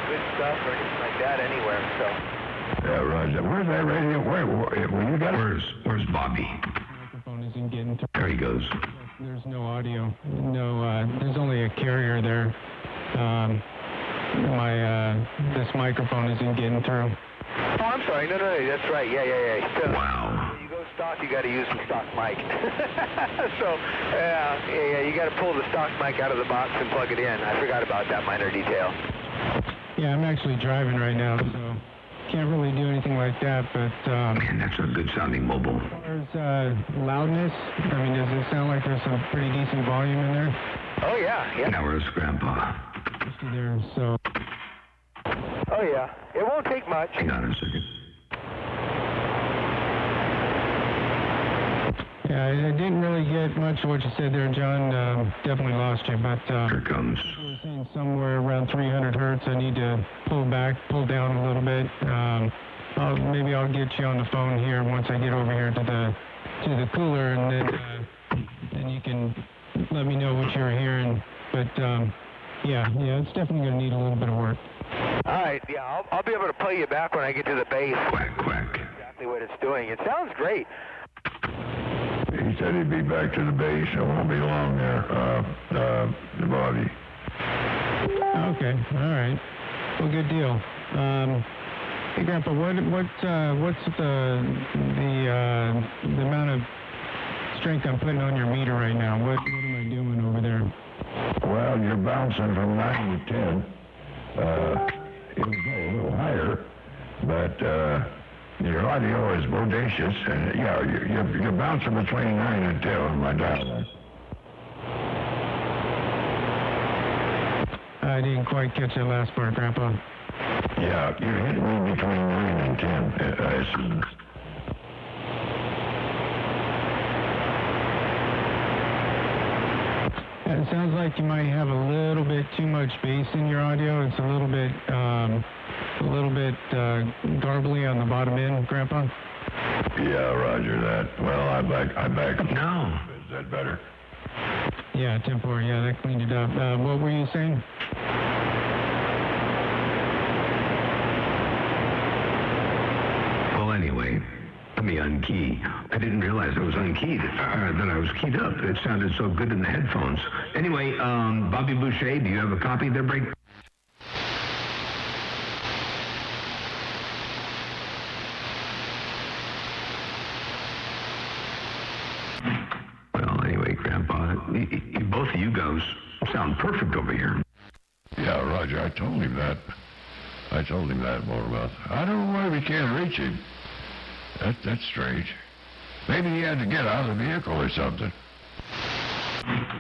good stuff or anything like that anywhere. So. Yeah, Roger. Where's that radio? Where you got it? Where's Bobby? microphone isn't getting through. There he goes. There's no audio. No, there's only a carrier there. This microphone isn't getting through. Oh, I'm sorry. No, that's right. Yeah. So, Wow. when you go stock, you got to use some stock mic. So, yeah, you got to pull the stock mic out of the box and plug it in. I forgot about that minor detail. Yeah, I'm actually driving right now, so can't really do anything like that, but Man, that's a good sounding mobile. there's loudness. I mean, does it sound like there's some pretty decent volume in there? Oh, yeah. Now where's Grandpa? Just there, so Oh, yeah. It won't take much. Hang on a second. yeah, I didn't really get much of what you said there, John. Definitely lost you, but Here it comes. I was saying somewhere around 300 hertz. I need to pull down a little bit. Maybe I'll get you on the phone here once I get over here to the cooler, and then you can let me know what you're hearing. But yeah, it's definitely going to need a little bit of work. All right, yeah, I'll be able to play you back when I get to the base. Quack, quack. Exactly what it's doing. It sounds great. He said he'd be back to the base. It won't be long there, Bobby. Okay, all right. Well, good deal. Hey, Grandpa, what's the amount of strength I'm putting on your meter right now? What am I doing over there? Well, you're bouncing from 9 to 10. It'll go a little higher, but your audio is bodacious, and yeah, you're bouncing between 9 and 10 on my dial there. I didn't quite catch that last part, Grandpa. Yeah, you're hitting me between 9 and 10, I assume. It sounds like you might have a little bit too much bass in your audio. It's a little bit garbly on the bottom end, Grandpa. Yeah, roger that. Well, I back up. No. Is that better? Yeah, 10-4. Yeah, that cleaned it up. What were you saying? Well, anyway, let me unkey. I didn't realize I was unkeyed, that I was keyed up. It sounded so good in the headphones. Anyway, Bobby Boucher, do you have a copy there, Break? perfect over here. Yeah, Roger, I told him that. Motormouth. I don't know why we can't reach him. That's strange. Maybe he had to get out of the vehicle or something.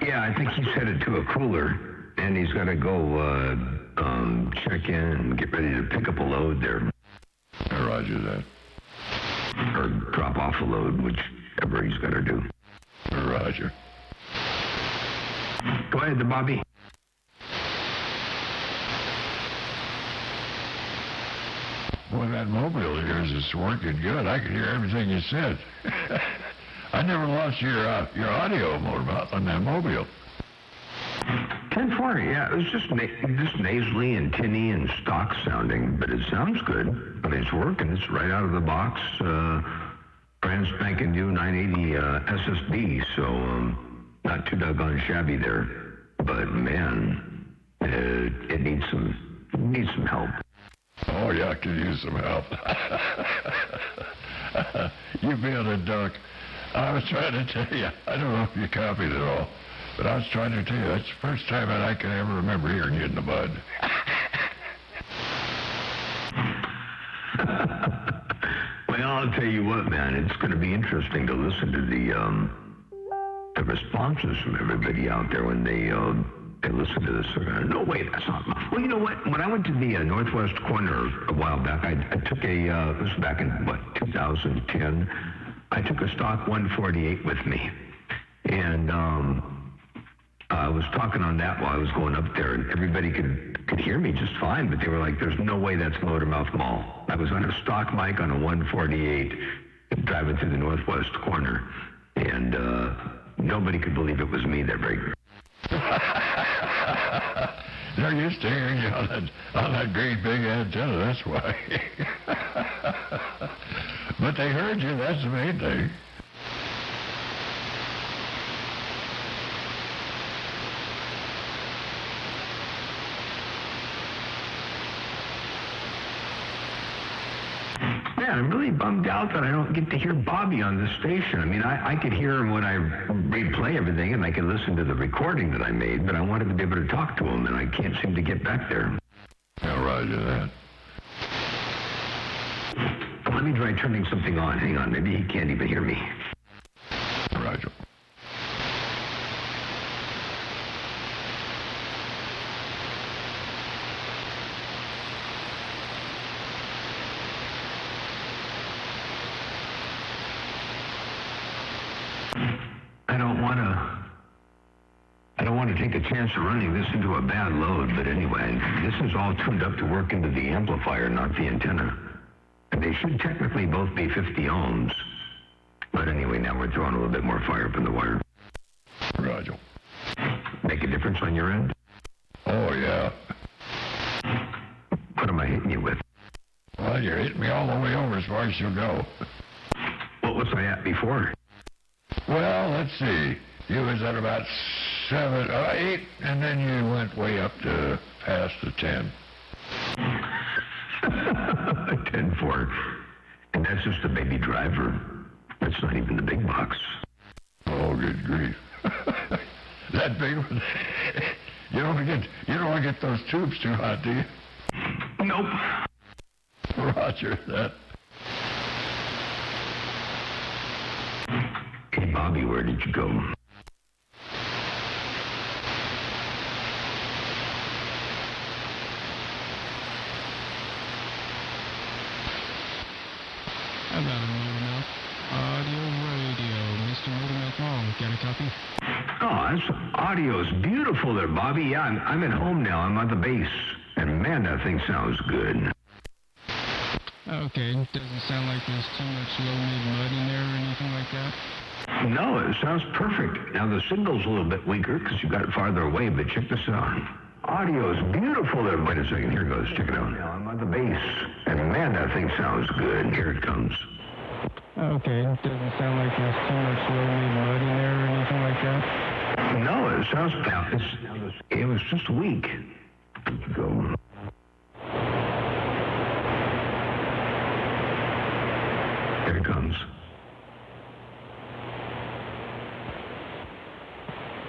Yeah, I think he's headed to a cooler, and he's got to go check in and get ready to pick up a load there. Roger that. Or drop off a load, whichever he's got to do. Roger. Go ahead, Bobby. Boy, that mobile of yours is working good. I can hear everything you said. I never lost your audio, Motormouth, on that mobile. 10-4, yeah, it was just nasally and tinny and stock sounding, but it sounds good. I mean, it's working. It's right out of the box. Brand spanking new 980 SSB, so not too doggone shabby there. But man, it needs some help. Oh yeah, I could use some help. You being a duck. I was trying to tell you. I don't know if you copied it all, but I was trying to tell you that's the first time that I can ever remember hearing you in the mud. Well, I'll tell you what, man. It's going to be interesting to listen to the responses from everybody out there when they listen to this. No, wait, that's not. Well, you know what? When I went to the northwest corner a while back, I took this was back in 2010. I took a stock 148 with me, and I was talking on that while I was going up there, and everybody could hear me just fine, but they were like, "There's no way that's Motormouth Mall." I was on a stock mic on a 148, driving through the northwest corner, and nobody could believe it was me that break. They're used to hearing you on that great big antenna, that's why. But they heard you, that's the main thing. Man, I'm really bummed out that I don't get to hear Bobby on the station. I mean, I could hear him when I replay everything, and I could listen to the recording that I made, but I wanted to be able to talk to him, and I can't seem to get back there. Yeah, Roger that. Let me try turning something on. Hang on, maybe he can't even hear me. Roger. I don't want to take a chance of running this into a bad load, but anyway, this is all tuned up to work into the amplifier, not the antenna. And they should technically both be 50 ohms. But anyway, now we're throwing a little bit more fire up in the wire. Roger. Make a difference on your end? Oh, yeah. What am I hitting you with? Well, you're hitting me all the way over as far as you'll go. What was I at before? Well, let's see. You was at about 7, 8, and then you went way up to past the 10. 10-4. And that's just a baby driver. That's not even the big box. Oh, good grief. That big one. You don't want to get those tubes too hot, do you? Nope. Roger that. Hey, Bobby, where did you go? How about a Motormouth Audio Radio, Mr. Motormouth Mall? Got a copy? Oh, this audio is beautiful there, Bobby. Yeah, I'm at home now. I'm on the base. And man, that thing sounds good. Okay, doesn't sound like there's too much low-mid mud in there or anything like that? No, it sounds perfect. Now, the signal's a little bit weaker because you got it farther away, but check this out. Audio is beautiful there. Wait a second. Here it goes. Check it out. Now, I'm on the base. And man, that thing sounds good. Here it comes. Okay, doesn't sound like there's too much low-mid mud in there or anything like that? No, it sounds... It was just weak. Go. Here it comes.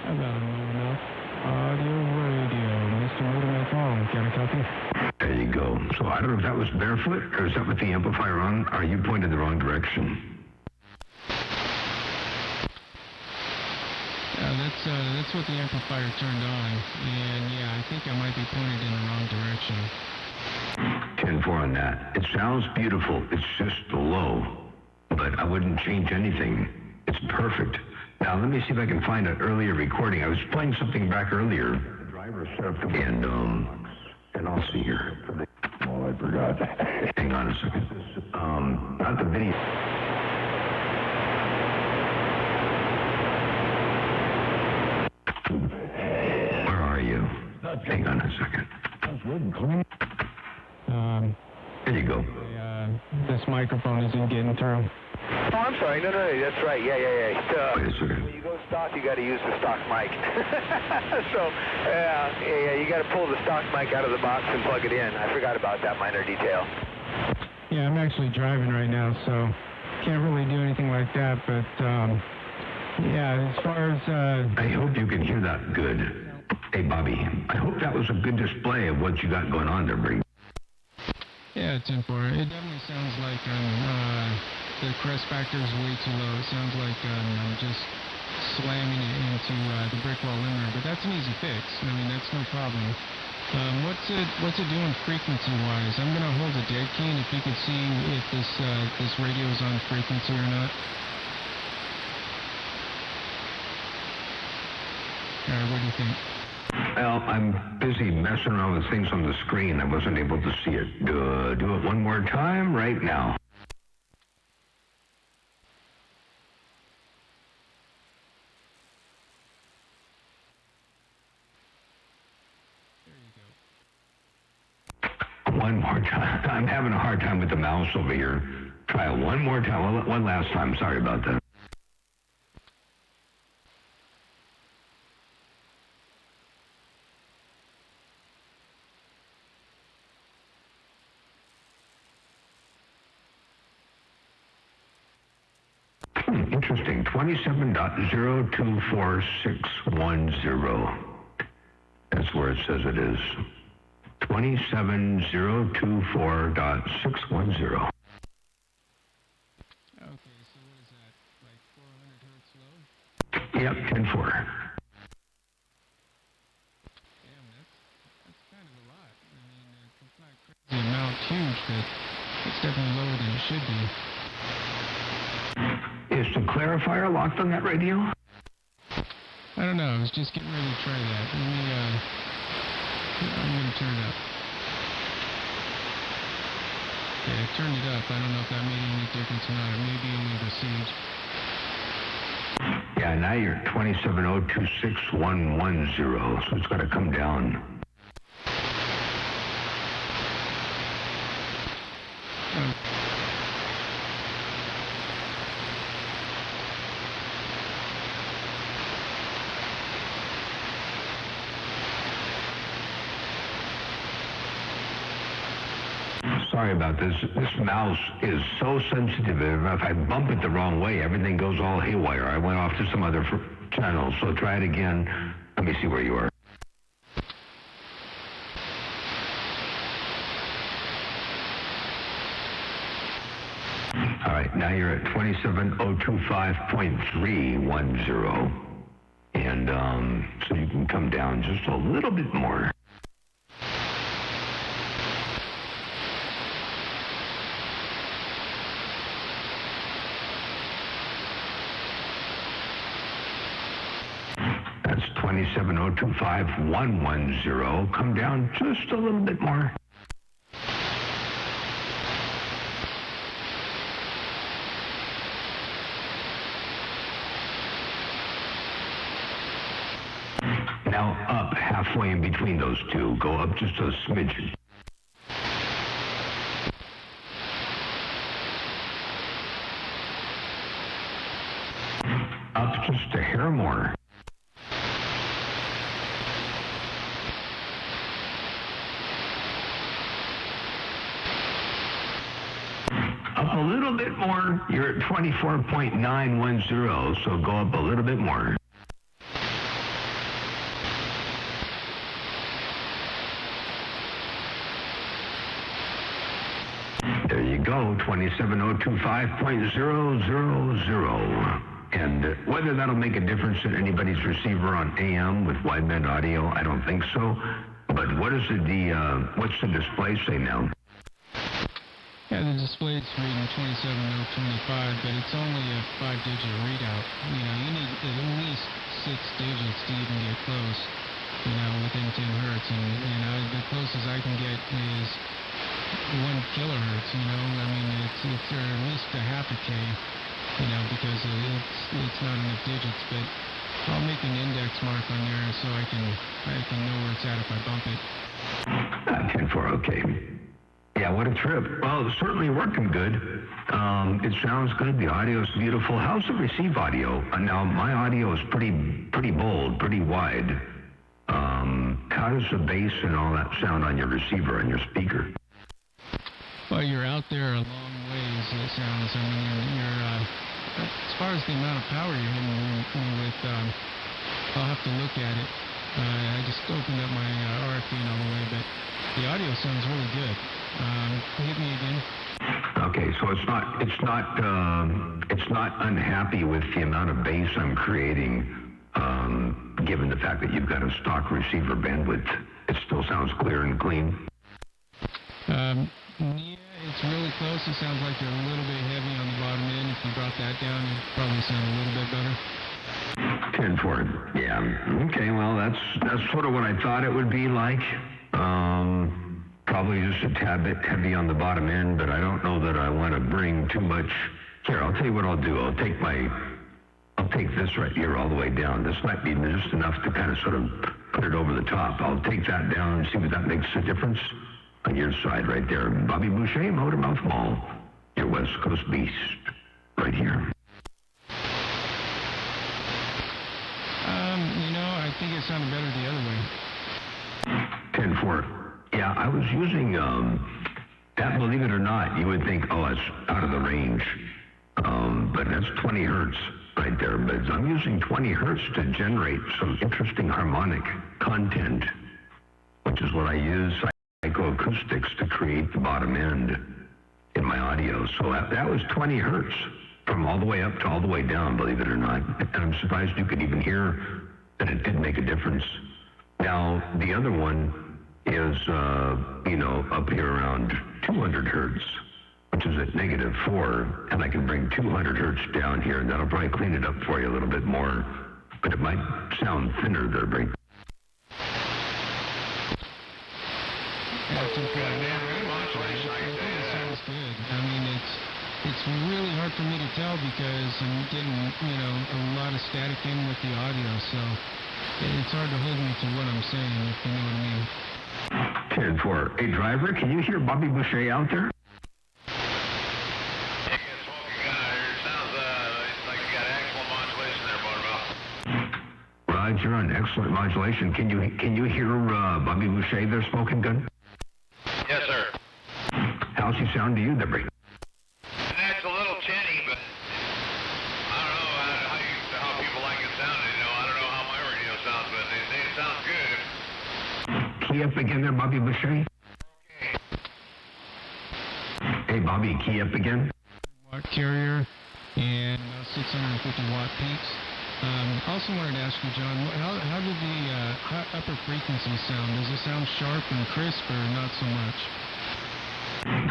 How about a Motormouth Audio Radio? So I don't know if that was barefoot or is that with the amplifier on? Are you pointed the wrong direction? That's what the amplifier turned on, and yeah, I think I might be pointed in the wrong direction. 10-4 on that. It sounds beautiful. It's just low, but I wouldn't change anything. It's perfect. Now let me see if I can find an earlier recording. I was playing something back earlier. The driver set up the and I'll see here. Oh, I forgot. Hang on a second. Not the video. Where are you? Hang on a second. That's good and clean. There you go. This microphone isn't getting through. Oh, I'm sorry. No, that's right. Yeah. Wait a second. When you go stock, you got to use the stock mic. So, you got to pull the stock mic out of the box and plug it in. I forgot about that minor detail. Yeah, I'm actually driving right now, so can't really do anything like that, but, yeah, as far as, I hope you can hear that good. Hey, Bobby, I hope that was a good display of what you got going on there, Bree. Yeah, 10-4. It definitely sounds like the crest factor is way too low. It sounds like I'm just slamming it into the brick wall limiter, but that's an easy fix. I mean, that's no problem. What's it doing frequency-wise? I'm gonna hold a dead key, and if you can see if this radio is on frequency or not. All right, what do you think? Well, I'm busy messing around with things on the screen. I wasn't able to see it. Do it one more time right now. One more time. I'm having a hard time with the mouse over here. Try it one more time. One last time. Sorry about that. Interesting. 27.024610. That's where it says it is. 27024.610. Okay, so what is that? Like 400 hertz low? Yep, 10-4. Damn, that's kind of a lot. I mean, it's not crazy amount huge, but it's definitely lower than it should be. Is the clarifier locked on that radio? I don't know. I was just getting ready to try that. Let me, I'm going to turn it up. Okay, I turned it up. I don't know if that made any difference or not. It may be only the siege. Yeah, now you're at 27.026110, so it's got to come down. Sorry about this. This mouse is so sensitive. If I bump it the wrong way, everything goes all haywire. I went off to some other channel, so try it again. Let me see where you are. All right, now you're at 27.025.310. And so you can come down just a little bit more. That's 27.025.110. Come down just a little bit more. Now up halfway in between those two. Go up just a smidgen. Up just a hair more. Up a little bit more. You're at 24.910, so go up a little bit more. There you go, 27025.000. And whether that'll make a difference in anybody's receiver on AM with wideband audio, I don't think so. But what's the display say now? Yeah, the display's reading 27025, but it's only a 5-digit readout. You know, you need at least 6 digits to even get close, you know, within 10 hertz. And, you know, the closest I can get is 1 kilohertz, you know. I mean, it's or at least a half a K, you know, because it's not enough digits. But I'll make an index mark on there so I can know where it's at if I bump it. 10-4, okay. Yeah, what a trip. Well, it's certainly working good. It sounds good. The audio is beautiful. How's the receive audio? Now, my audio is pretty bold, pretty wide. How does the bass and all that sound on your receiver, on your speaker? Well, you're out there a long ways, it sounds. I mean, you're as far as the amount of power you're hitting me with, I'll have to look at it. I just opened up my RF feed all the way, but the audio sounds really good. Hit me again. Okay, so it's not unhappy with the amount of bass I'm creating, given the fact that you've got a stock receiver bandwidth. It still sounds clear and clean. Yeah, it's really close. It sounds like you're a little bit heavy on the bottom end. If you brought that down, it'd probably sound a little bit better. 10-4. Yeah. Okay. Well, that's sort of what I thought it would be like. Probably just a tad bit heavy on the bottom end, but I don't know that I want to bring too much. Here, I'll tell you what I'll do. I'll take this right here all the way down. This might be just enough to kind of sort of put it over the top. I'll take that down and see if that makes a difference on your side right there. Bobby Boucher, Motormouth Mall, your West Coast beast, right here. You know, I think it sounded better the other way. 10-4. Yeah, I was using that. Believe it or not, you would think, oh, it's out of the range, but that's 20 hertz right there. But I'm using 20 hertz to generate some interesting harmonic content, which is what I use psychoacoustics to create the bottom end in my audio. So that was 20 hertz from all the way up to all the way down, believe it or not. And I'm surprised you could even hear that it did make a difference. Now, the other one is, up here around 200 hertz, which is at -4, and I can bring 200 hertz down here, and that'll probably clean it up for you a little bit more, but it might sound thinner there, Brink. That's important. It sounds good. I mean, it's really hard for me to tell because I'm getting, a lot of static in with the audio, so it's hard to hold me to what I'm saying, if you know what I mean. 10-4. Hey, driver, can you hear Bobby Boucher out there? Roger, on excellent modulation. Can you hear Bobby Boucher there smoking good? Yes, sir. How's he sound to you, Debbie? That's a little chinny, but I don't know how people like it sounding. I don't know how my radio sounds, but they say it sounds good. Key up again there, Bobby Boucher. Okay. Hey, Bobby, key up again. Watt carrier and 650 watt peaks. Also wanted to ask you, John, how did the upper frequency sound? Does it sound sharp and crisp or not so much?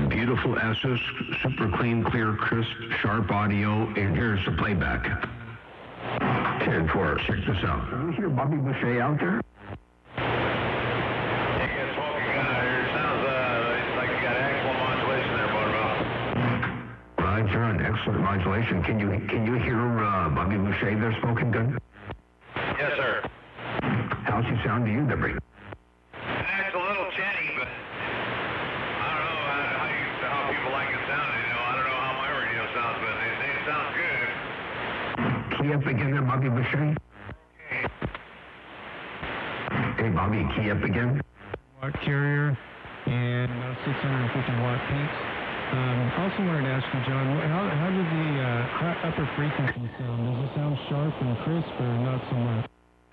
Beautiful S's, super clean, clear, crisp, sharp audio, and here's the playback. 10-4, check this out. Can you hear Bobby Boucher out there? Roger, on excellent modulation. Can you hear Bobby Boucher there smoking good? Yes, sir. How's he sound to you, Debbie? That's a little chinny, but I don't know how people like it sounding. I don't know how my radio sounds, but they say it sounds good. Key up again there, Bobby Boucher. Okay. Hey, Bobby, key up again. Watt carrier and 650 watt peaks. Also wanted to ask you, John, how did the upper frequency sound? Does it sound sharp and crisp or not so much?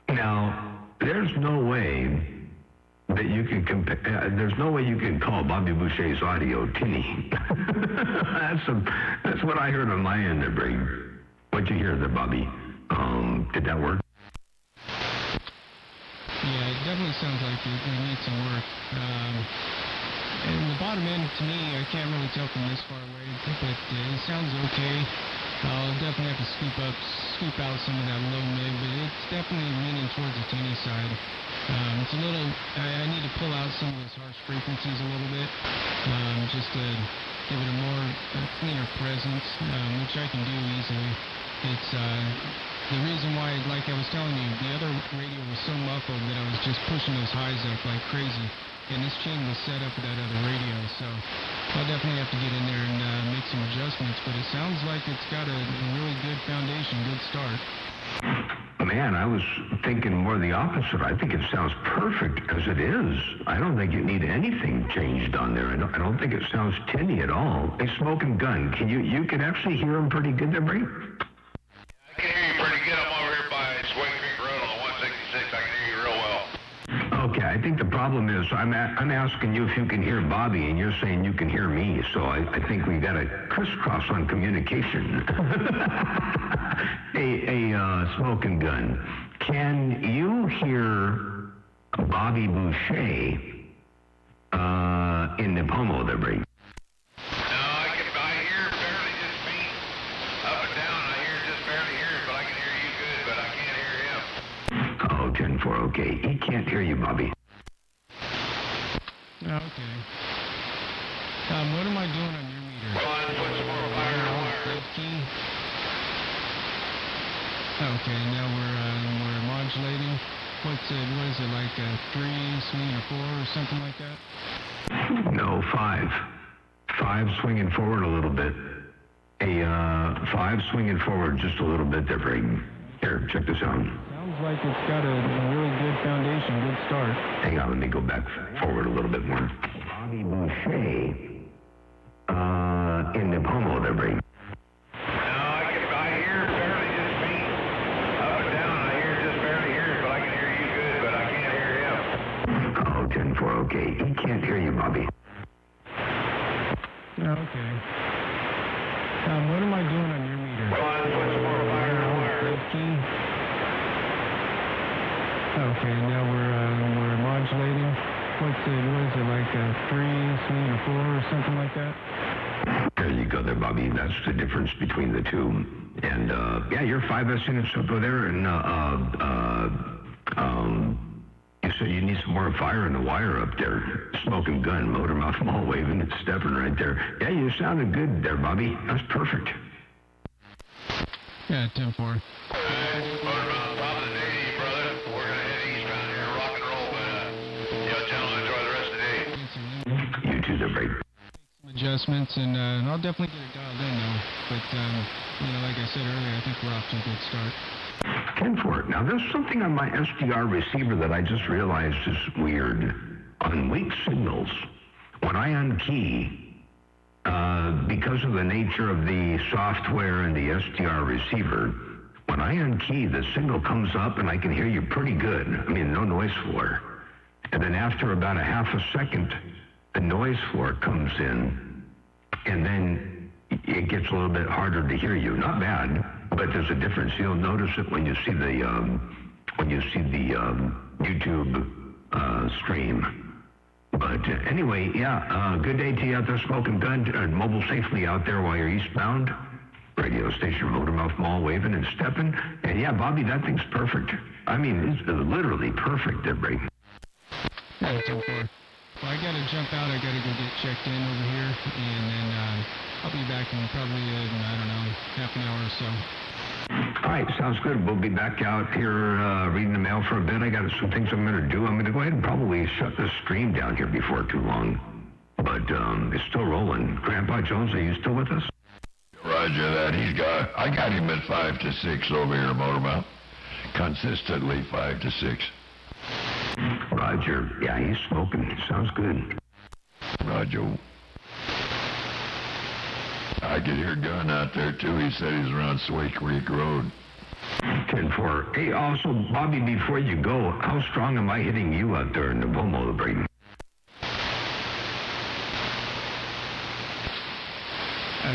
Now, there's no way that you can compare. There's no way you can call Bobby Boucher's audio tinny. That's what I heard on my end there, Brady. What'd you hear there, Bobby? Did that work? Yeah, it definitely sounds like it needs some work. And the bottom end, to me, I can't really tell from this far away, but it sounds okay. I'll definitely have to scoop out some of that low mid, but it's definitely leaning towards the tinny side. It's a little, I need to pull out some of those harsh frequencies a little bit, just to give it a cleaner presence, which I can do easily. It's, the reason why, like I was telling you, the other radio was so muffled that I was just pushing those highs up like crazy. And this chain was set up for that other radio, so I'll definitely have to get in there and make some adjustments. But it sounds like it's got a really good foundation, good start. Man, I was thinking more the opposite. I think it sounds perfect as it is. I don't think you need anything changed on there. I don't think it sounds tinny at all. Hey, Smoking Gun, you can actually hear him pretty good there, Brady? I can hear you pretty good. I'm over here by Swing Creek Road on the 166. I can hear you real well. Okay, I think the problem is I'm asking you if you can hear Bobby, and you're saying you can hear me. So I think we got a crisscross on communication. Hey, Smoking Gun, can you hear Bobby Boucher in the Pomo there, Brady? I hear barely just faint. Up and down, I hear just barely hear it, but I can hear you good, but I can't hear him. Oh, 10-4, okay. He can't hear you, Bobby. Okay. What am I doing on your meter? Well, I put some more fire on wire. Key. Okay, now we're modulating. What is it, like a 3 swinging a 4 or something like that? No, 5. 5 swinging forward a little bit. A 5 swinging forward just a little bit there, Brayden. Here, check this out. Sounds like it's got a really good foundation, good start. Hang on, let me go back forward a little bit more. Bobby Boucher in the Pomo there, Brayden. I hear barely just faint. Up and down, I hear just barely hear it, but I can hear you good, but I can't hear him. Oh, 10-4, okay. He can't hear you, Bobby. Okay. What am I doing on your meter? Well, I put some more fire on wire. Key. Okay, now we're modulating. What is it, like a 3 swinging a 4 or something like that? There you go there, Bobby. That's the difference between the two. And, yeah, you're 5S units up there, and, you said you need some more fire in the wire up there. Smoking Gun, Motor Mouth Mall waving, it's Stephen right there. Yeah, you sounded good there, Bobby. That's perfect. Yeah, 10-4. Motor Mouth, top of the day to you, brother. We're going to head eastbound here, rock and roll, but, gentlemen, enjoy the rest of the day. You too, there, Brady. Adjustments, and I'll definitely get it dialed in now. But, like I said earlier, I think we're off to a good start. 10-4. Now, there's something on my SDR receiver that I just realized is weird. On weak signals, when I unkey, because of the nature of the software and the SDR receiver, when I unkey, the signal comes up and I can hear you pretty good. I mean, no noise floor. And then after about a half a second, the noise floor comes in, and then it gets a little bit harder to hear you. Not bad, but there's a difference. You'll notice it when you see the YouTube stream. But anyway, yeah, good day to you out there, Smoking Gun. Mobile safely out there while you're eastbound. Radio station, Motormouth Mall, waving and stepping. And yeah, Bobby, that thing's perfect. I mean, it's literally perfect there, Brady. Yeah, 10-4. Well, I gotta jump out. I gotta go get checked in over here, and then I'll be back in probably, half an hour or so. All right, sounds good. We'll be back out here reading the mail for a bit. I got some things I'm going to do. I'm going to go ahead and probably shut the stream down here before too long. But it's still rolling. Grandpa Jones, are you still with us? Roger that. I got him at 5 to 6 over here, Motormouth. Consistently 5 to 6. Roger. Yeah, he's smoking. Sounds good. Roger. I could hear Gunn out there, too. He said he's around Sway Creek Road. 10-4. Hey, also, Bobby, before you go, how strong am I hitting you out there in the Bomo, the break?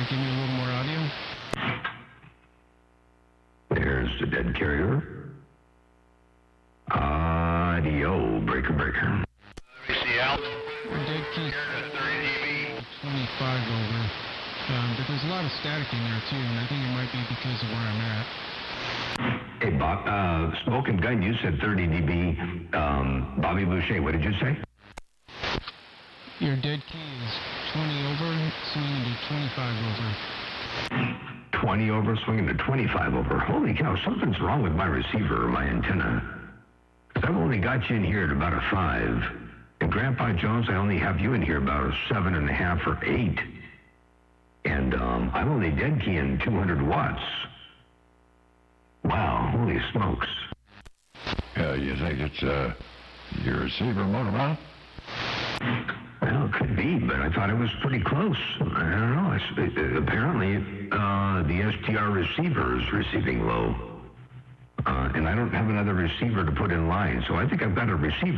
Give me a little more audio. There's the dead carrier. Audio, breaker. CL. We're dead key. 30 dB. 25 over. But there's a lot of static in there too, and I think it might be because of where I'm at. Hey, Bob, Smoking Gun, you said 30 dB. Bobby Boucher, what did you say? Your dead key is 20 over, swinging to 25 over. 20 over, swinging to 25 over. Holy cow, something's wrong with my receiver or my antenna. 'Cause I've only got you in here at about a 5. And Grandpa Jones, I only have you in here about a 7.5 or 8. And I'm only dead keying 200 watts. Wow, holy smokes. You think it's your receiver motor mount? Well, it could be, but I thought it was pretty close. I don't know. Apparently, the STR receiver is receiving low. And I don't have another receiver to put in line, so I think I've got a receive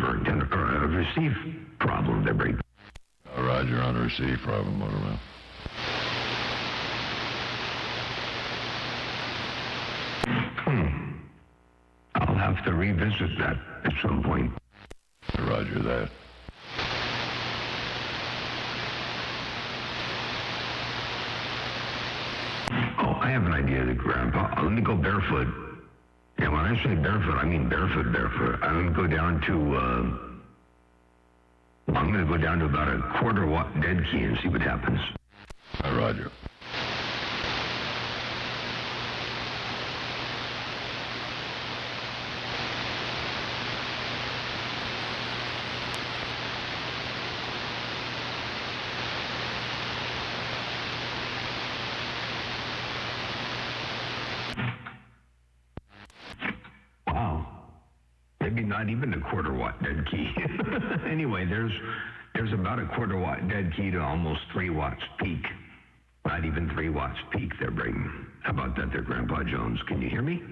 problem there, Brady. Roger, on a receive problem motor mount. I'll have to revisit that at some point. Roger that. Oh, I have an idea, Grandpa. Let me go barefoot. And when I say barefoot, I mean barefoot. I'm going to go down to, I'm going to go down to about a quarter watt dead key and see what happens. Roger. Maybe not even a quarter watt dead key. Anyway, there's about a quarter watt dead key to almost 3 watts peak. Not even 3 watts peak there, Braden. How about that there, Grandpa Jones? Can you hear me?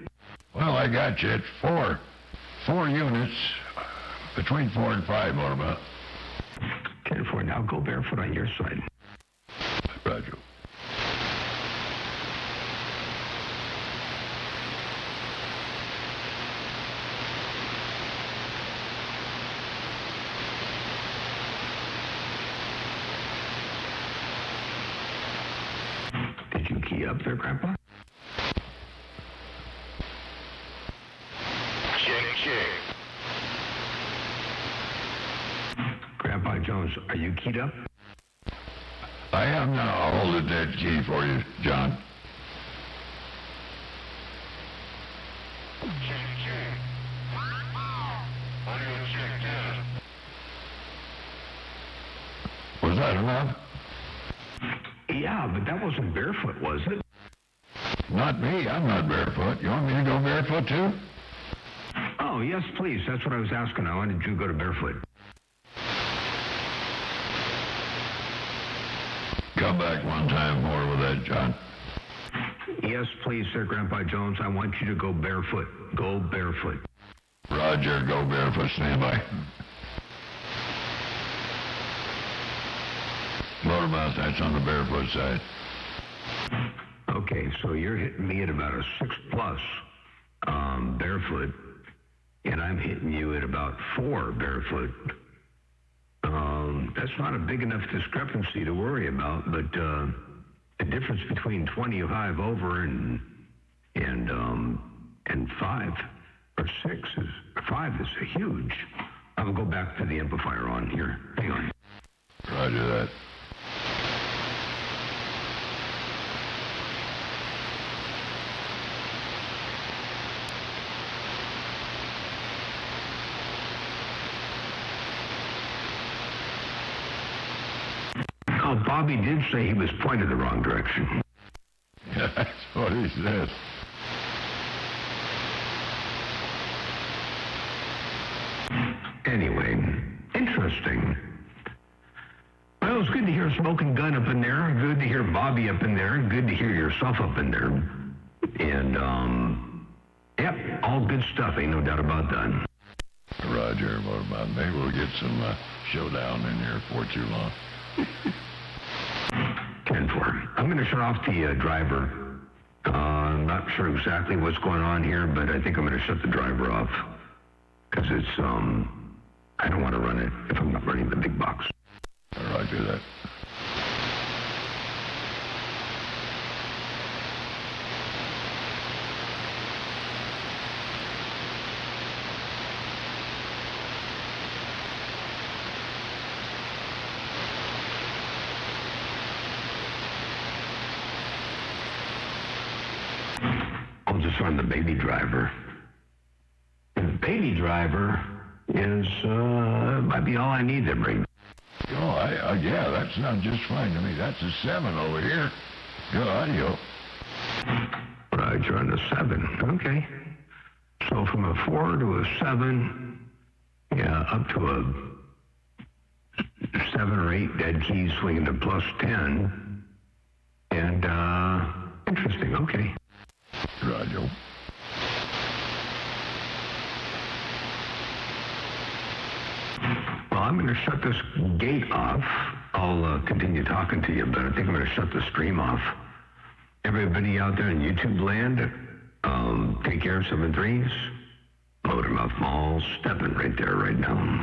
Well, I got you at 4 units, between 4 and 5 motor mount. 10-4, now go barefoot on your side. Roger. Did you key up there, Grandpa? Check. Grandpa Jones, are you keyed up? I am now. I'll hold the dead key for you, John. Check. Audio checked out. Was that enough? Yeah, but that wasn't barefoot, was it? Not me. I'm not barefoot. You want me to go barefoot, too? Oh, yes, please. That's what I was asking. I wanted you to go to barefoot. Come back one time more with that, John. Yes, please, sir, Grandpa Jones. I want you to go barefoot. Go barefoot. Roger, go barefoot. Stand by. Motor mouth, that's on the barefoot side. Okay, so you're hitting me at about a 6+ barefoot, and I'm hitting you at about 4 barefoot. That's not a big enough discrepancy to worry about, but the difference between 25 over and 5 or 6 is 5 is huge. I'm gonna go back to the amplifier on here. Hang on. Roger that. Oh, Bobby did say he was pointed the wrong direction. Yeah, that's what he said. Anyway, interesting. Well, it's good to hear Smoking Gun up in there. Good to hear Bobby up in there. Good to hear yourself up in there. And Yep, all good stuff, ain't no doubt about that. Roger, what about maybe we'll get some showdown in here before too long. 10-4. I'm going to shut off the driver. I'm not sure exactly what's going on here, but I think I'm going to shut the driver off. Because it's, I don't want to run it if I'm not running the big box. Roger that. I'll just run the baby driver. And the baby driver is, might be all I need to bring. Oh, yeah, that sounds just fine to me. That's a 7 over here. Good audio. Right, you're on a 7. Okay. So from a 4 to a 7, yeah, up to a 7 or 8 dead keys swinging to plus 10. And, interesting, okay. Roger. Well, I'm going to shut this gate off. I'll continue talking to you, but I think I'm going to shut the stream off. Everybody out there in YouTube land, take care of 7-3s. Motormouth Mall, stepping right there right now.